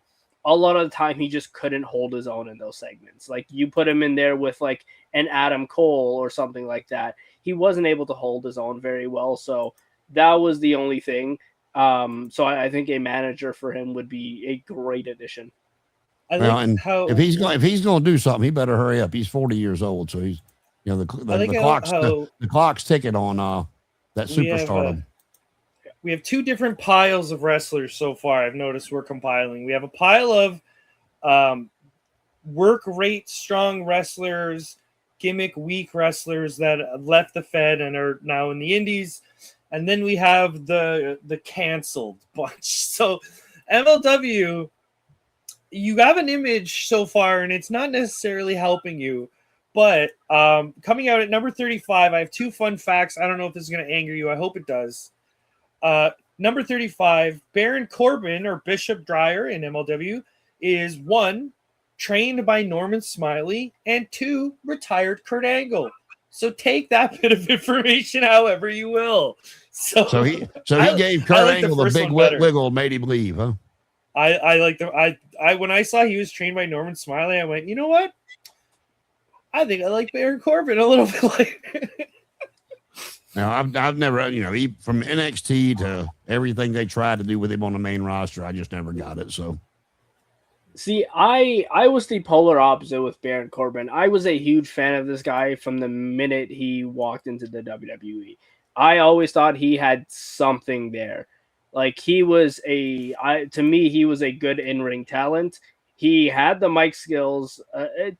lot of the time he just couldn't hold his own in those segments. Like you put him in there with like an Adam Cole or something like that, he wasn't able to hold his own very well. So that was the only thing. So I think a manager for him would be a great addition. If he's going to do something, he better hurry up. He's 40 years old, so he's the clock's ticking on that superstardom. We have two different piles of wrestlers so far. I've noticed we're compiling. We have a pile of work rate strong wrestlers, gimmick weak wrestlers that left the Fed and are now in the Indies. And then we have the canceled bunch. So MLW, you have an image so far, and it's not necessarily helping you. But coming out at number 35, I have two fun facts. I don't know if this is going to anger you. I hope it does. Number 35, Baron Corbin, or Bishop Dyer in MLW, is 1, trained by Norman Smiley, and 2, retired Kurt Angle. So take that bit of information however you will. So he gave Kurt Angle the big wiggle, made him leave, huh? I like when I saw he was trained by Norman Smiley, I went, you know what? I think I like Baron Corbin a little bit like. Now, I've never, from NXT to everything they tried to do with him on the main roster, I just never got it. So, see, I was the polar opposite with Baron Corbin. I was a huge fan of this guy from the minute he walked into the WWE. I always thought he had something there. Like he was to me, he was a good in-ring talent. He had the mic skills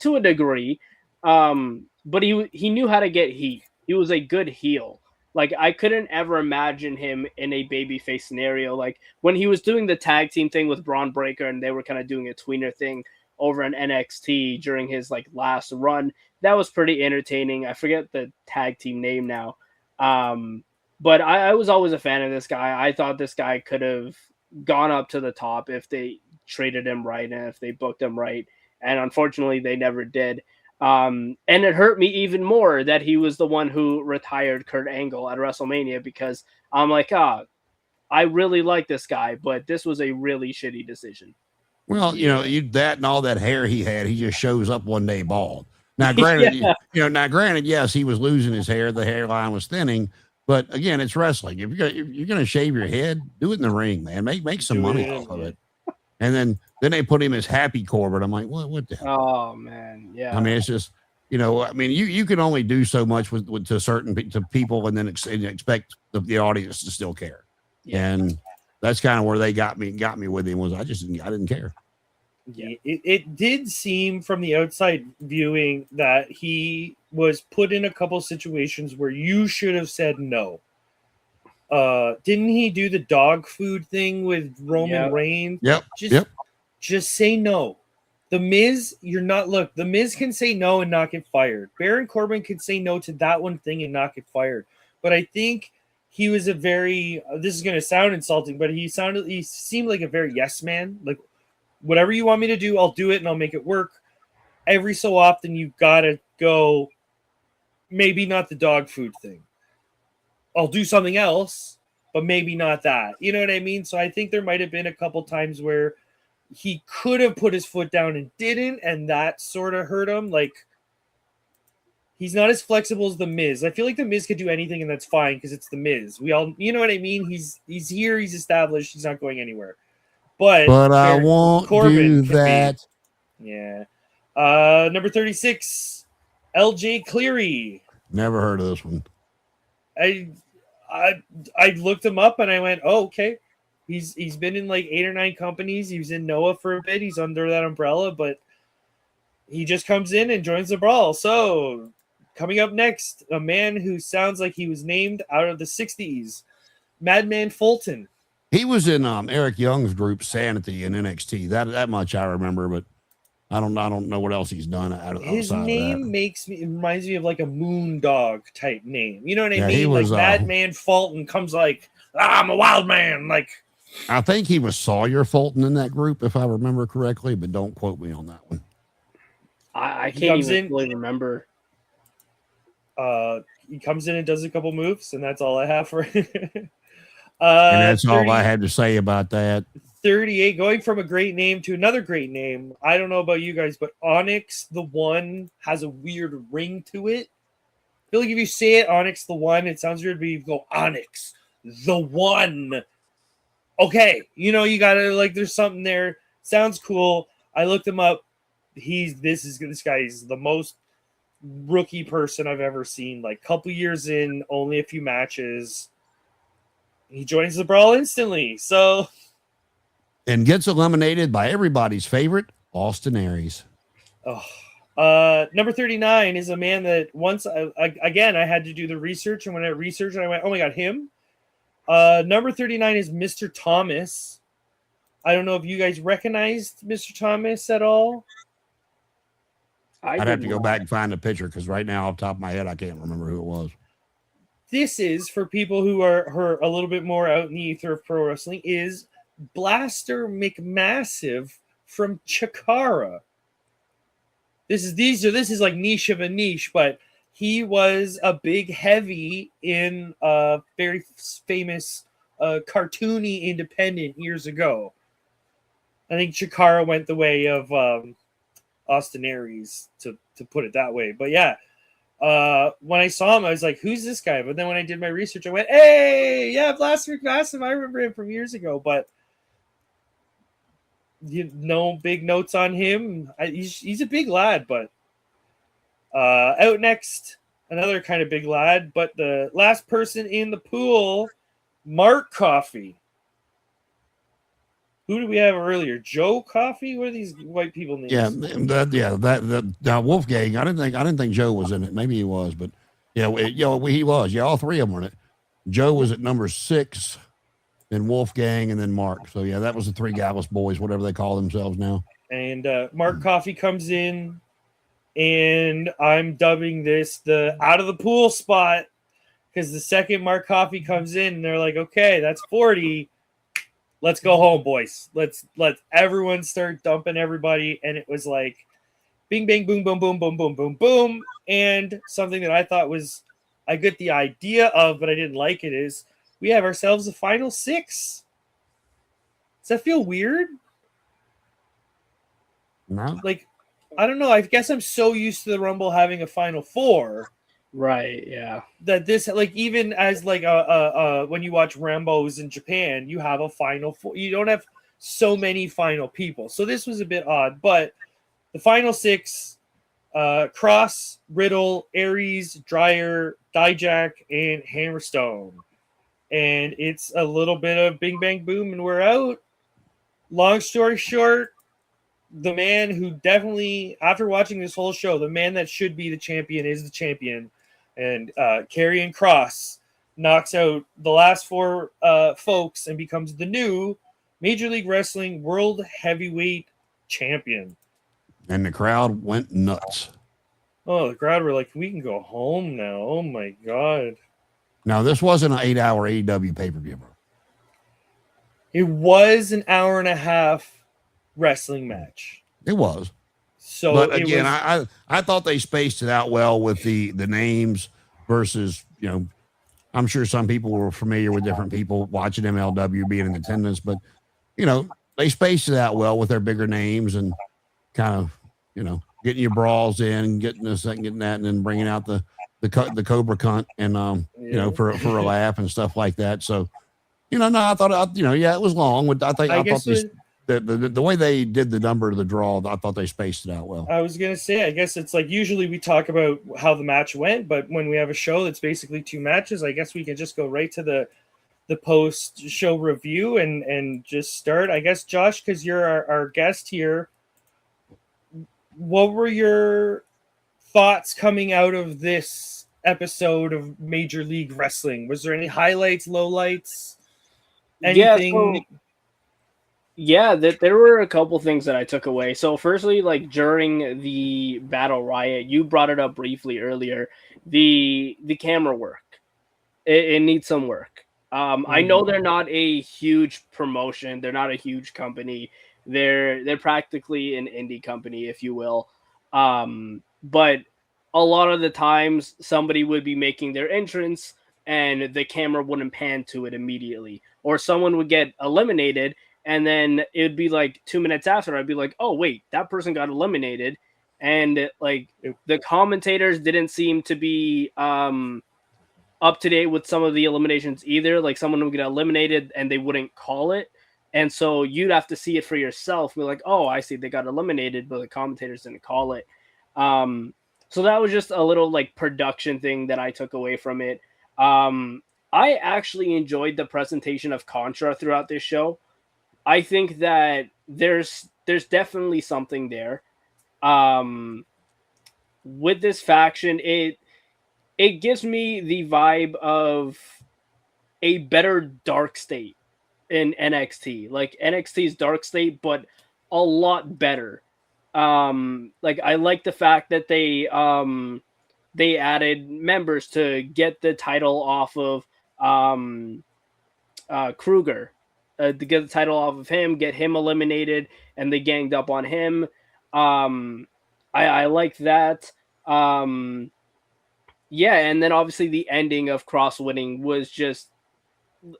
to a degree, but he knew how to get heat. He was a good heel. Like I couldn't ever imagine him in a babyface scenario. Like when he was doing the tag team thing with Braun Breaker, and they were kind of doing a tweener thing over in NXT during his like last run, that was pretty entertaining. I forget the tag team name now. But I was always a fan of this guy. I thought this guy could have gone up to the top if they traded him right and if they booked him right. And unfortunately, they never did. And it hurt me even more that he was the one who retired Kurt Angle at WrestleMania, because I'm like, I really like this guy, but this was a really shitty decision. Well, that and all that hair he had, he just shows up one day bald. Now, granted, yes, he was losing his hair. The hairline was thinning. But again, it's wrestling. If you're gonna shave your head, do it in the ring, man. Make some money off of it. And then they put him as Happy Corbin. I'm like, what the hell? Oh man, yeah. I mean, it's just you can only do so much with to certain to people, and then expect the audience to still care. Yeah. And that's kind of where they got me with him. Was I didn't care. Yeah. It did seem from the outside viewing that he was put in a couple situations where you should have said no. Didn't he do the dog food thing with Roman Reigns? Yep. Just say no. The Miz, the Miz can say no and not get fired. Baron Corbin can say no to that one thing and not get fired. But I think he was a very, this is going to sound insulting, but he seemed like a very yes man. Like, whatever you want me to do, I'll do it and I'll make it work. Every so often, you've got to go, maybe not the dog food thing. I'll do something else, but maybe not that. You know what I mean? So I think there might have been a couple times where he could have put his foot down and didn't, and that sort of hurt him. Like, he's not as flexible as the Miz. I feel like the Miz could do anything, and that's fine because it's the Miz. We all, you know what I mean? He's here, he's established, he's not going anywhere. But I won't do that. Yeah. Number 36, LJ Cleary. Never heard of this one. I looked him up and I went, oh, okay. He's been in like 8 or 9 companies. He was in Noah for a bit. He's under that umbrella, but he just comes in and joins the brawl. So coming up next, a man who sounds like he was named out of the 60s, Madman Fulton. He was in Eric Young's group Sanity in NXT. That much I remember, but I don't know what else he's done his name reminds me of like a Moondog type name. You know what I mean? He was, like Madman Fulton comes like, I'm a wild man. Like, I think he was Sawyer Fulton in that group, if I remember correctly, but don't quote me on that one. I can't even really remember. He comes in and does a couple moves, and that's all I have for it. And that's all I had to say about that. 38, going from a great name to another great name. I don't know about you guys, but Onyx the One has a weird ring to it. I feel like if you say it, Onyx the One, it sounds weird, but you go Onyx the One. Okay, you gotta there's something there. Sounds cool. I looked him up. This guy is the most rookie person I've ever seen. Like, couple years in, only a few matches. He joins the brawl instantly. So, and gets eliminated by everybody's favorite, Austin Aries. Number 39 is a man that once again I had to do the research, and when I researched, I went, oh my god, him. Number 39 is Mr. Thomas. I don't know if you guys recognized Mr. Thomas at all. I'd have to go back and find the picture because right now, off the top of my head, I can't remember who it was. This is for people who are a little bit more out in the ether of pro wrestling. Is Blaster McMassive from Chikara. This is like niche of a niche, but he was a big heavy in a very famous cartoony independent years ago. I think Chikara went the way of Austin Aries, to put it that way. But yeah, when I saw him, I was like, who's this guy? But then when I did my research, I went, hey, yeah, Blaster McMassive. I remember him from years ago, but big notes on him. He's a big lad, but out next, another kind of big lad, but the last person in the pool, Mark Coffey. Who did we have earlier? Joe Coffey? What are these white people names? That Wolfgang. I didn't think Joe was in it. Maybe he was, but he was. Yeah, all three of them were in it. Joe was at number 6, then Wolfgang, and then Mark. So yeah, that was the 3 Gallus boys, whatever they call themselves now. And Mark Coffey comes in, and I'm dubbing this the out of the pool spot, because the second Mark Coffey comes in, they're like, okay, that's 40. Let's go home, boys. Let's everyone start dumping everybody. And it was like bing, bang, boom, boom, boom, boom, boom, boom, boom. And something that I thought was I get the idea of, but I didn't like it, is we have ourselves a final 6. Does that feel weird? No. Like, I don't know. I guess I'm so used to the Rumble having a Final Four. Right. Yeah. That this, like, even as like when you watch Rambos in Japan, you have a Final Four. You don't have so many final people. So this was a bit odd, but the final six: Cross, Riddle, Aries, Dryer, Dijak, and Hammerstone. And it's a little bit of bing bang boom, and we're out. Long story short, the man who definitely, after watching this whole show, the man that should be the champion is the champion. And Karrion Kross knocks out the last four folks and becomes the new Major League Wrestling World Heavyweight Champion. And the crowd went nuts. Oh, the crowd were like, we can go home now. Oh, my God. Now, this wasn't an 8-hour AEW pay-per-view, bro. It was an hour and a half wrestling match. It was. So, but again, I thought they spaced it out well with the names versus, you know, I'm sure some people were familiar with different people watching MLW, being in attendance, but, you know, they spaced it out well with their bigger names and kind of, you know, getting your brawls in, getting this and getting that, and then bringing out the Cobra cunt and you know, for a laugh and stuff like that. So, you know, no, I thought, you know, yeah, it was long. I thought the way they did the number of the draw, I thought they spaced it out well. I was gonna say, I guess it's like usually we talk about how the match went, but when we have a show that's basically two matches, I guess we can just go right to the post show review and just start. I guess, Josh, because you're our guest here, what were your thoughts coming out of this episode of Major League Wrestling? Was there any highlights, lowlights, anything? Yeah, there were a couple things that I took away. So firstly, like during the Battle Riot, you brought it up briefly earlier, the camera work. It needs some work. I know they're not a huge promotion. They're not a huge company. They're practically an indie company, if you will. But a lot of the times somebody would be making their entrance and the camera wouldn't pan to it immediately, or someone would get eliminated and then it'd be like 2 minutes after I'd be like, oh wait, that person got eliminated. And like the commentators didn't seem to be up to date with some of the eliminations either. Like someone would get eliminated and they wouldn't call it. And so you'd have to see it for yourself. Be like, oh, I see they got eliminated, but the commentators didn't call it. So that was just a little like production thing that I took away from it. I actually enjoyed the presentation of Contra throughout this show. I think that there's definitely something there. With this faction, it gives me the vibe of a better Dark State in NXT, like NXT's Dark State, but a lot better. Like I like the fact that they added members to get the title off of Kruger, to get the title off of him, get him eliminated, and they ganged up on him. I like that. Yeah, and then obviously the ending of Cross winning was just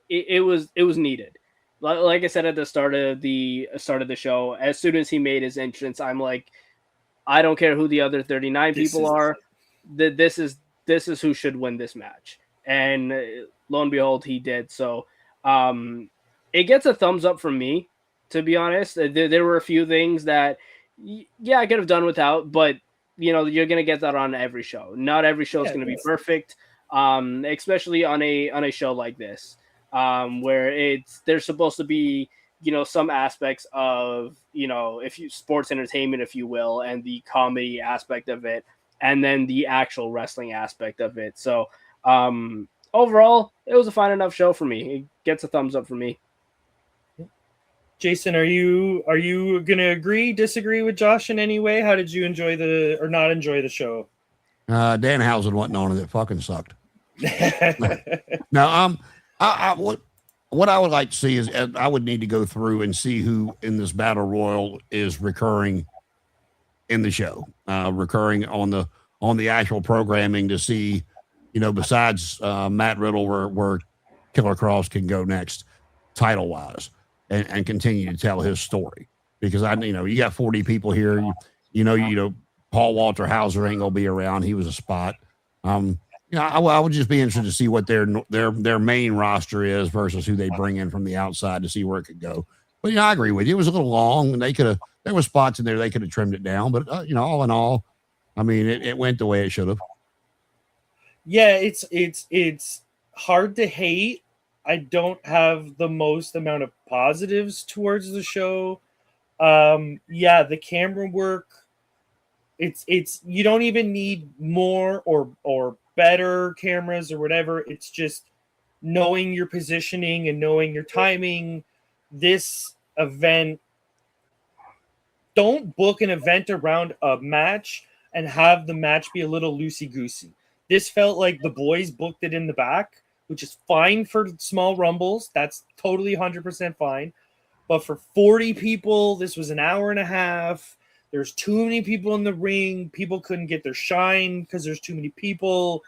it was needed. Like I said at the start of the show, as soon as he made his entrance, I'm like, I don't care who the other 39 people are. This is who should win this match. And lo and behold, he did. So it gets a thumbs up from me, to be honest. There were a few things that, yeah, I could have done without, but you know, you're gonna get that on every show. Not every show is gonna be perfect, especially on a show like this, where there's supposed to be, you know, some aspects of, you know, sports entertainment, if you will, and the comedy aspect of it, and then the actual wrestling aspect of it. So overall, it was a fine enough show for me. It gets a thumbs up for me. Jason, are you gonna agree, disagree with Josh in any way? How did you enjoy or not enjoy the show? Danhausen wasn't on it. It fucking sucked. Now, what I would like to see is I would need to go through and see who in this battle royal is recurring in the show, recurring on the actual programming to see, you know, besides Matt Riddle, where Killer Cross can go next, title wise, and continue to tell his story. because you got 40 people here. Paul Walter Hauser ain't gonna be around. He was a spot. I would just be interested to see what their main roster is versus who they bring in from the outside to see where it could go. But I agree with you. It was a little long, and there were spots in there they could have trimmed it down. But all in all, I mean, it went the way it should have. Yeah, it's hard to hate. I don't have the most amount of positives towards the show. The camera work. It's you don't even need more or better cameras or whatever. It's just knowing your positioning and knowing your timing. This event, don't book an event around a match and have the match be a little loosey-goosey. This felt like the boys booked it in the back, which is fine for small rumbles. That's totally 100% fine. But for 40 people, this was an hour and a half. There's too many people in the ring. People couldn't get their shine because there's too many people.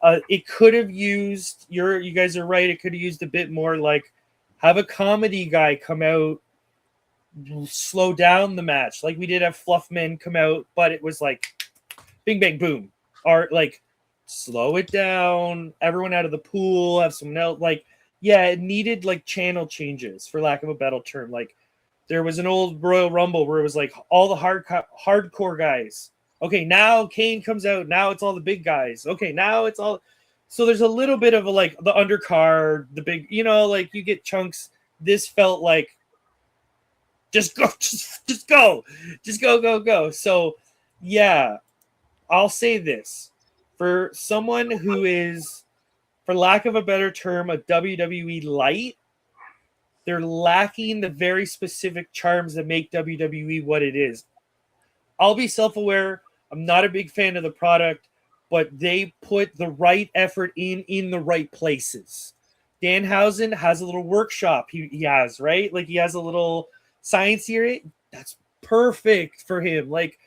It could have used, you guys are right, it could have used a bit more, like have a comedy guy come out, slow down the match. Like we did have Fluffman come out, but it was like bing, bang, boom. Or like slow it down, everyone out of the pool, have someone else. Like, yeah, it needed like channel changes, for lack of a better term. Like there was an old Royal Rumble where it was like all the hardcore guys. Okay, now Kane comes out. Now it's all the big guys. Okay, now it's all. So there's a little bit of a like the undercard, the big, like you get chunks. This felt like just go. So yeah, I'll say this. For someone who is, for lack of a better term, a WWE light, they're lacking the very specific charms that make WWE what it is. I'll be self-aware. I'm not a big fan of the product, but they put the right effort in the right places. Danhausen has a little workshop he has, right? Like he has a little science here. That's perfect for him. Like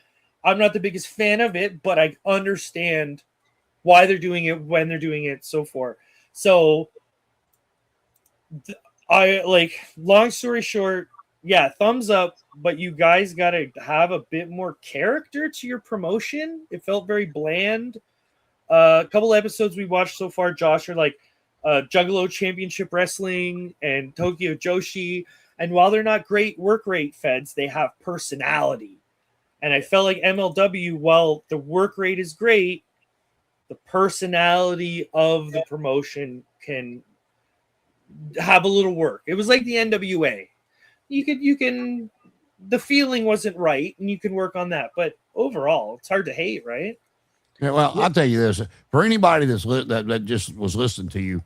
I'm not the biggest fan of it, but I understand why they're doing it, when they're doing it, so forth. So I like, long story short, yeah, thumbs up, but you guys got to have a bit more character to your promotion. It felt very bland. A couple episodes we watched so far, Josh, are like Juggalo Championship Wrestling and Tokyo Joshi. And while they're not great work rate feds, they have personality. And I felt like MLW, while the work rate is great, the personality of the promotion can have a little work. It was like the NWA. You can the feeling wasn't right, and you can work on that. But overall, it's hard to hate, right? Yeah, well, I'll tell you this: for anybody that just was listening to you,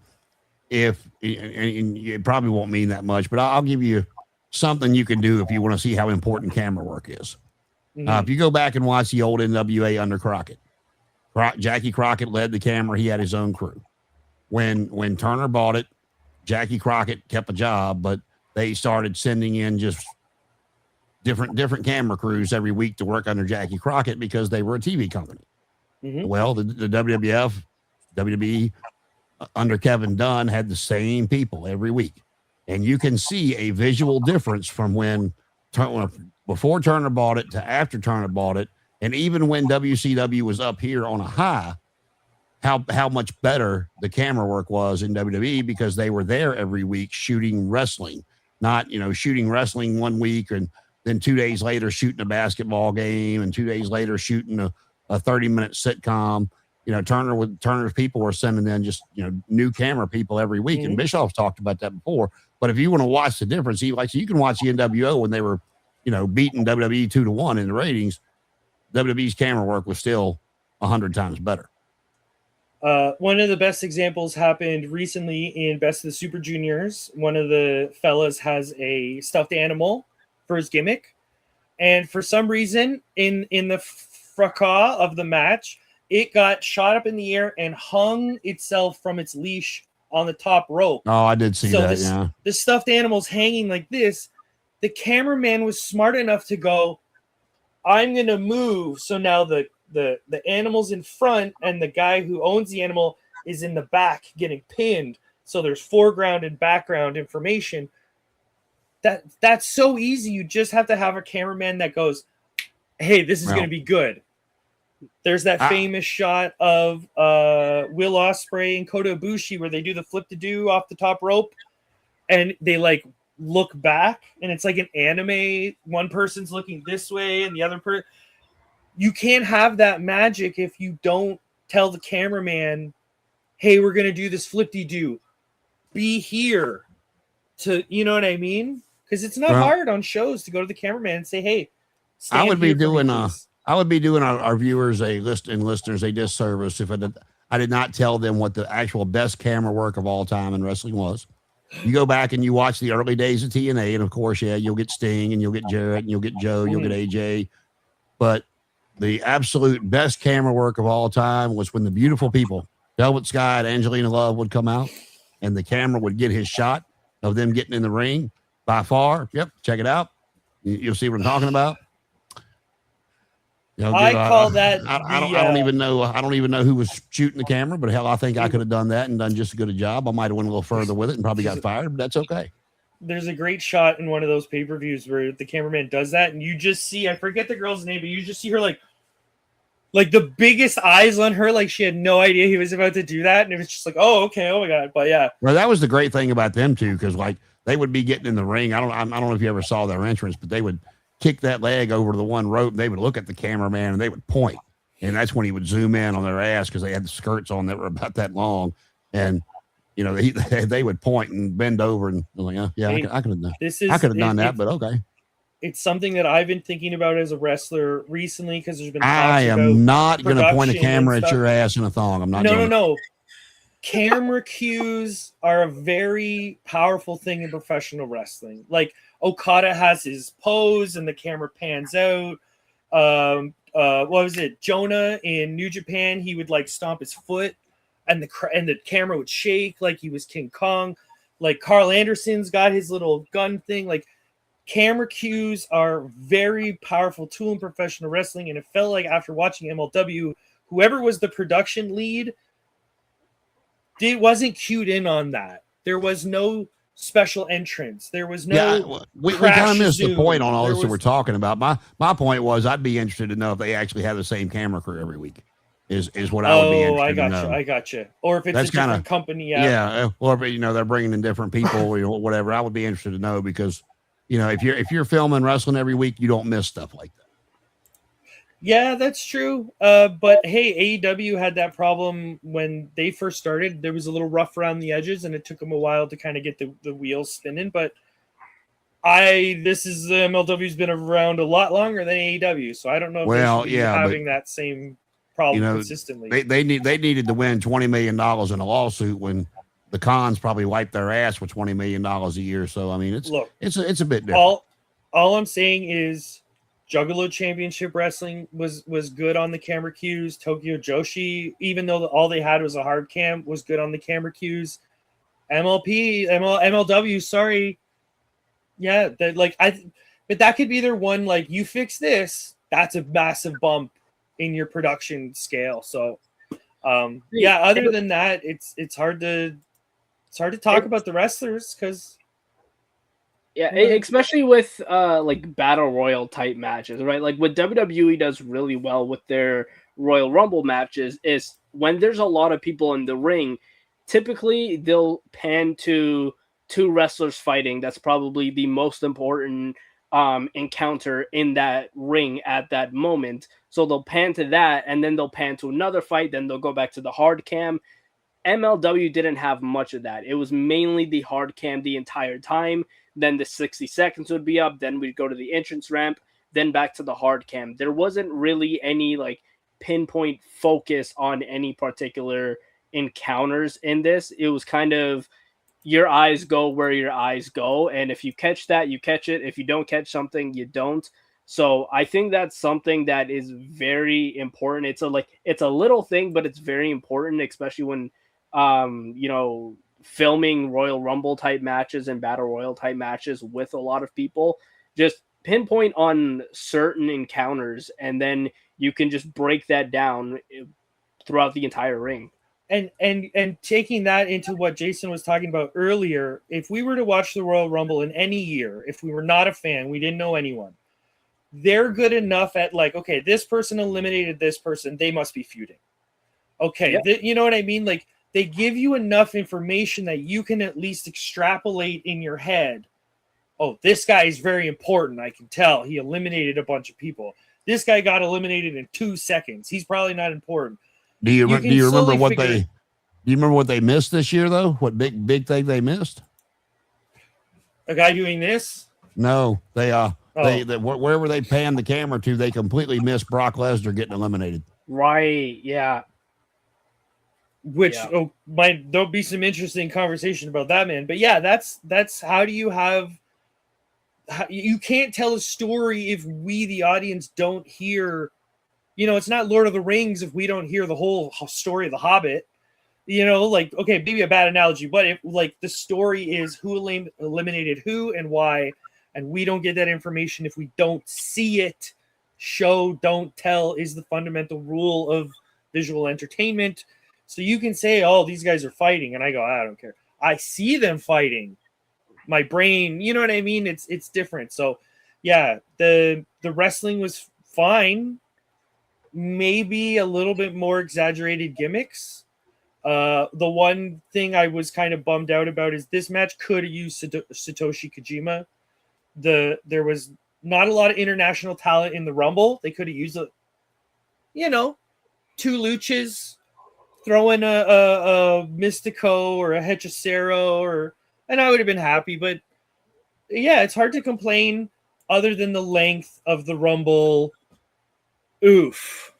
and it probably won't mean that much, but I'll give you something you can do if you want to see how important camera work is. Mm-hmm. If you go back and watch the old NWA under Crockett, Jackie Crockett led the camera. He had his own crew. When Turner bought it, Jackie Crockett kept a job, but they started sending in just different camera crews every week to work under Jackie Crockett because they were a TV company. Mm-hmm. Well, the WWE under Kevin Dunn had the same people every week. And you can see a visual difference from before Turner bought it to after Turner bought it. And even when WCW was up here on a high, how much better the camera work was in WWE because they were there every week shooting wrestling, not, shooting wrestling 1 week and then 2 days later shooting a basketball game and 2 days later shooting a 30-minute sitcom. Turner's people were sending in just, new camera people every week. Mm-hmm. And Bischoff's talked about that before. But if you want to watch the difference, you can watch the NWO when they were, beating WWE 2-1 in the ratings. WWE's camera work was still 100 times better. One of the best examples happened recently in Best of the Super Juniors. One of the fellas has a stuffed animal for his gimmick. And for some reason, in the fracas of the match, it got shot up in the air and hung itself from its leash on the top rope. Oh, I did see that, yeah. The stuffed animal's hanging like this. The cameraman was smart enough to go, I'm going to move. So now the animal's in front and the guy who owns the animal is in the back getting pinned. So there's foreground and background information. that's so easy. You just have to have a cameraman that goes, hey, this is going to be good. There's that famous shot of Will Ospreay and Kota Ibushi where they do the flip to do off the top rope, and they like look back, and it's like an anime. One person's looking this way, and the other person. You can't have that magic if you don't tell the cameraman, "Hey, we're gonna do this flip to do. Be here." To you know what I mean? Because it's not hard on shows to go to the cameraman and say, "Hey, I would be doing our viewers listeners a disservice if I did not tell them what the actual best camera work of all time in wrestling was. You go back and you watch the early days of TNA, and of course, yeah, you'll get Sting and you'll get Jarrett and you'll get Joe, you'll get AJ, but the absolute best camera work of all time was when the beautiful people, Velvet Sky and Angelina Love, would come out, and the camera would get his shot of them getting in the ring. By far, yep. Check it out. You'll see what I'm talking about. I call that. I don't even know. I don't even know who was shooting the camera, but hell, I think I could have done that and done just as good a job. I might have went a little further with it and probably got fired, but that's okay. There's a great shot in one of those pay-per-views where the cameraman does that, and you just see, I forget the girl's name, but you just see her like the biggest eyes on her, like she had no idea he was about to do that, and it was just like, oh, okay, oh my god. But yeah, well, that was the great thing about them too, because like they would be getting in the ring. I don't know if you ever saw their entrance, but they would kick that leg over to the one rope. They would look at the cameraman and they would point, and that's when he would zoom in on their ass because they had the skirts on that were about that long, and they would point and bend over and like, I could have done. I could have done that, but okay. It's something that I've been thinking about as a wrestler recently because there's been. I am not going to point a camera at your ass in a thong. I'm not. No. Camera cues are a very powerful thing in professional wrestling. Like Okada has his pose and the camera pans out. What was it? Jonah in New Japan, he would like stomp his foot and the camera would shake like he was King Kong. Like Carl Anderson's got his little gun thing. Like camera cues are a very powerful tool in professional wrestling. And it felt like after watching MLW, whoever was the production lead, it wasn't cued in on that. There was no special entrance. There was no. We kind of missed the point on all this that we're talking about. My point was I'd be interested to know if they actually have the same camera crew every week. Is what I would be interested to know. I got you. Or if it's a different company. Yeah. Or if they're bringing in different people or whatever. I would be interested to know because if you're filming wrestling every week, you don't miss stuff like that. Yeah, that's true. But hey, AEW had that problem when they first started. There was a little rough around the edges, and it took them a while to kind of get the wheels spinning. But MLW's been around a lot longer than AEW, so I don't know if they're having that same problem consistently. They needed to win $20 million in a lawsuit when the cons probably wiped their ass with $20 million a year. So I mean, it's a bit different. All I'm saying is. Juggalo Championship Wrestling was good on the camera cues. Tokyo Joshi, even though all they had was a hard cam, was good on the camera cues. MLW, sorry. Yeah, but that could be their one, like, you fix this, that's a massive bump in your production scale. So, other than that, it's hard to talk about the wrestlers because... Yeah, especially with like battle royal type matches, right? Like what WWE does really well with their Royal Rumble matches is when there's a lot of people in the ring, typically they'll pan to two wrestlers fighting. That's probably the most important encounter in that ring at that moment. So they'll pan to that, and then they'll pan to another fight. Then they'll go back to the hard cam. MLW didn't have much of that. It was mainly the hard cam the entire time. Then the 60 seconds would be up. Then we'd go to the entrance ramp, then back to the hard cam. There wasn't really any like pinpoint focus on any particular encounters in this. It was kind of your eyes go where your eyes go. And if you catch that, you catch it. If you don't catch something, you don't. So I think that's something that is very important. It's a little thing, but it's very important, especially when, filming Royal Rumble type matches and Battle Royal type matches with a lot of people. Just pinpoint on certain encounters, and then you can just break that down throughout the entire ring. And taking that into what Jason was talking about earlier, if we were to watch the Royal Rumble in any year, if we were not a fan, we didn't know anyone, they're good enough at like, okay, this person eliminated this person, they must be feuding. Okay, you know what I mean? Like, they give you enough information that you can at least extrapolate in your head. Oh, this guy is very important. I can tell he eliminated a bunch of people. This guy got eliminated in 2 seconds. He's probably not important. Do you remember what they missed this year though? What big thing they missed? A guy doing this? No, they wherever they panned the camera to, they completely missed Brock Lesnar getting eliminated. Right. Yeah. Which there'll be some interesting conversation about that, man. But yeah, that's how do you have? You can't tell a story if we, the audience, don't hear. You know, it's not Lord of the Rings if we don't hear the whole story of the Hobbit. You know, like, okay, maybe a bad analogy, but if like the story is who eliminated who and why, and we don't get that information if we don't see it. Show, don't tell is the fundamental rule of visual entertainment. So you can say, oh, these guys are fighting, and I go, I don't care. I see them fighting. My brain, you know what I mean? It's different. So yeah, the wrestling was fine. Maybe a little bit more exaggerated gimmicks. The one thing I was kind of bummed out about is this match could have used Satoshi Kojima. There was not a lot of international talent in the Rumble. They could have used two luchas, throw in a Mystico or a Hechicero, and I would have been happy. But yeah, it's hard to complain other than the length of the Rumble. Oof.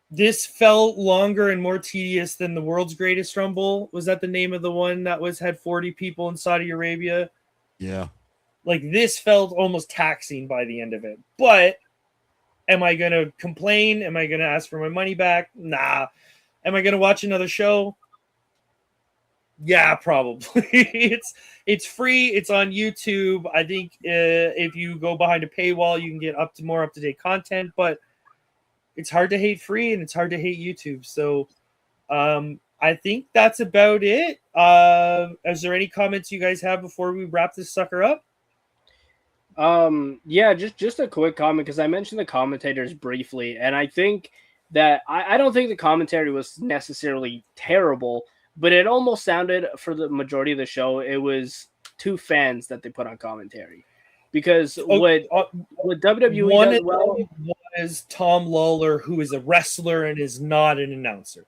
This felt longer and more tedious than the World's Greatest Rumble. Was that the name of the one that had 40 people in Saudi Arabia? Yeah. Like, this felt almost taxing by the end of it. But am I going to complain? Am I going to ask for my money back? Nah. Am I going to watch another show? Yeah, probably. It's free. It's on YouTube. I think if you go behind a paywall, you can get more up-to-date content. But it's hard to hate free and it's hard to hate YouTube. So I think that's about it. Is there any comments you guys have before we wrap this sucker up? Yeah, just a quick comment, because I mentioned the commentators briefly, and I think that I don't think the commentary was necessarily terrible, but it almost sounded, for the majority of the show, it was two fans that they put on commentary. Because what WWE does well was Tom Lawler, who is a wrestler and is not an announcer.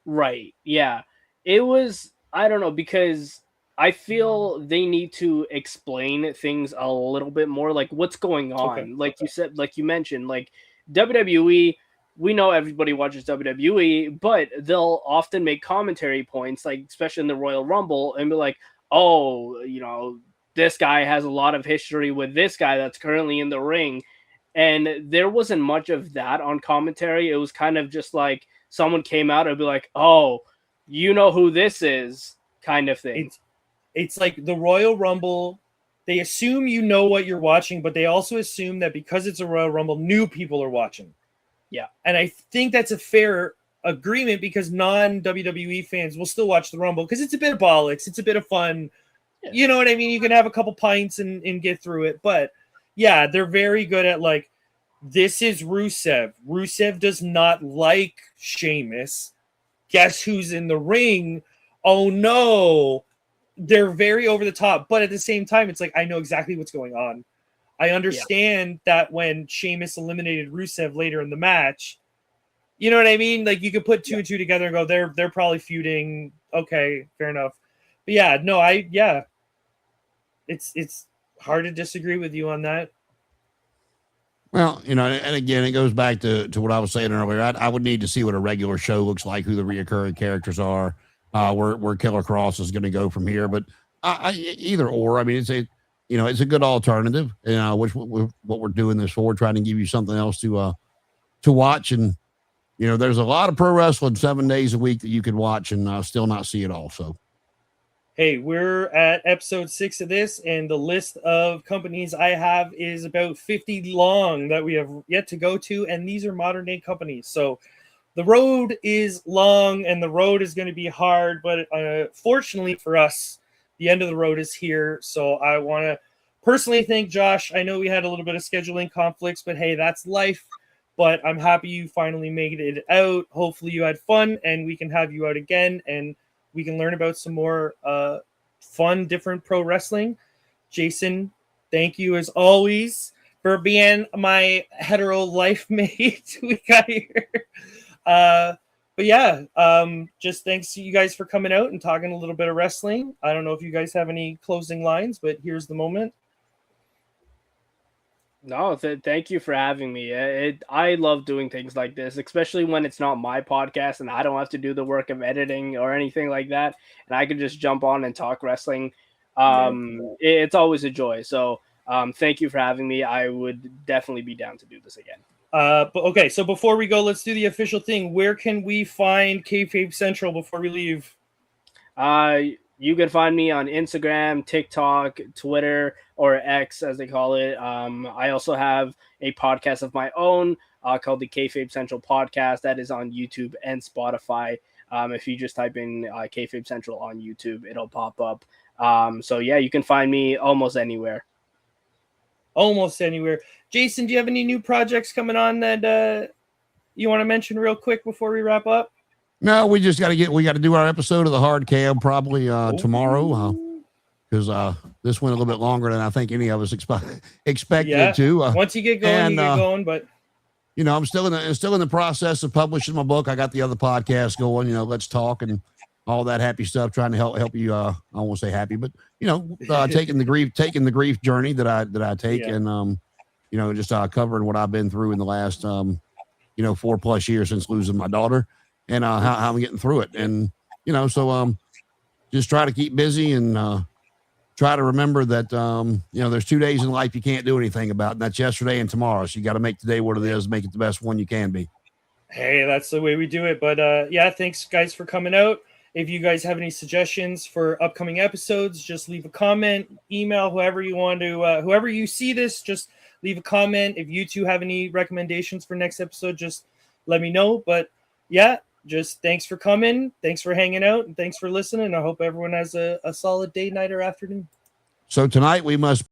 Right. Yeah. It was, I don't know, because I feel they need to explain things a little bit more, like what's going on. Okay. Like you said, like you mentioned, like WWE, we know everybody watches WWE, but they'll often make commentary points, like especially in the Royal Rumble, and be like, oh, this guy has a lot of history with this guy that's currently in the ring. And there wasn't much of that on commentary. It was kind of just like someone came out and be like, oh, you know who this is, kind of thing. It's like the Royal Rumble. They assume you know what you're watching, but they also assume that because it's a Royal Rumble, new people are watching. Yeah. And I think that's a fair agreement, because non-WWE fans will still watch the Rumble because it's a bit of bollocks. It's a bit of fun. Yeah. You know what I mean? You can have a couple pints and get through it. But yeah, they're very good at like, this is Rusev. Rusev does not like Sheamus. Guess who's in the ring? Oh no. They're very over the top. But at the same time, it's like, I know exactly what's going on. I understand that when Sheamus eliminated Rusev later in the match, you know what I mean? Like, you could put two and two together and go, they're probably feuding. Okay, fair enough. But yeah, no, it's hard to disagree with you on that. Well, and again, it goes back to what I was saying earlier. I would need to see what a regular show looks like, who the reoccurring characters are, where Killer Cross is going to go from here. But either or, I mean, it's a good alternative. Which what we're doing this for, trying to give you something else to watch. And there's a lot of pro wrestling 7 days a week that you could watch and still not see it all. So. Hey, we're at episode 6 of this, and the list of companies I have is about 50 long that we have yet to go to, and these are modern day companies. So the road is long and the road is going to be hard, but fortunately for us, the end of the road is here. So I want to personally thank Josh. I know we had a little bit of scheduling conflicts, but hey, that's life. But I'm happy you finally made it out. Hopefully you had fun and we can have you out again and we can learn about some more fun, different pro wrestling. Jason, thank you as always for being my hetero life mate we got here. But yeah, just thanks to you guys for coming out and talking a little bit of wrestling. I don't know if you guys have any closing lines, but here's the moment. No, thank you for having me. I love doing things like this, especially when it's not my podcast and I don't have to do the work of editing or anything like that, and I can just jump on and talk wrestling. It's always a joy. So thank you for having me. I would definitely be down to do this again. But okay, so before we go, let's do the official thing. Where can we find Kayfabe Central before we leave? You can find me on Instagram, TikTok, Twitter, or X as they call it. I also have a podcast of my own called the Kayfabe Central Podcast that is on YouTube and Spotify. If you just type in Kayfabe Central on YouTube, it'll pop up. So yeah, you can find me almost anywhere. Almost anywhere. Jason, do you have any new projects coming on that you want to mention real quick before we wrap up? No, we just got to do our episode of the hard cam probably tomorrow because this went a little bit longer than I think any of us expected it to. Once you get going, you get going. But you know, I'm still in the process of publishing my book. I got the other podcast going. You know, Let's Talk and all that happy stuff. Trying to help you. I won't say happy, but you know, taking the grief journey that I take, and you know, just covering what I've been through in the last 4+ years since losing my daughter. And how I'm getting through it. And, you know, so just try to keep busy and try to remember that, you know, there's 2 days in life you can't do anything about, and that's yesterday and tomorrow. So you got to make today what it is, make it the best one you can be. Hey, that's the way we do it. But yeah, thanks guys for coming out. If you guys have any suggestions for upcoming episodes, just leave a comment, email, whoever you want to, whoever you see this, just leave a comment. If you two have any recommendations for next episode, just let me know. But yeah, just thanks for coming. Thanks for hanging out. And thanks for listening. I hope everyone has a solid day, night, or afternoon. So tonight we must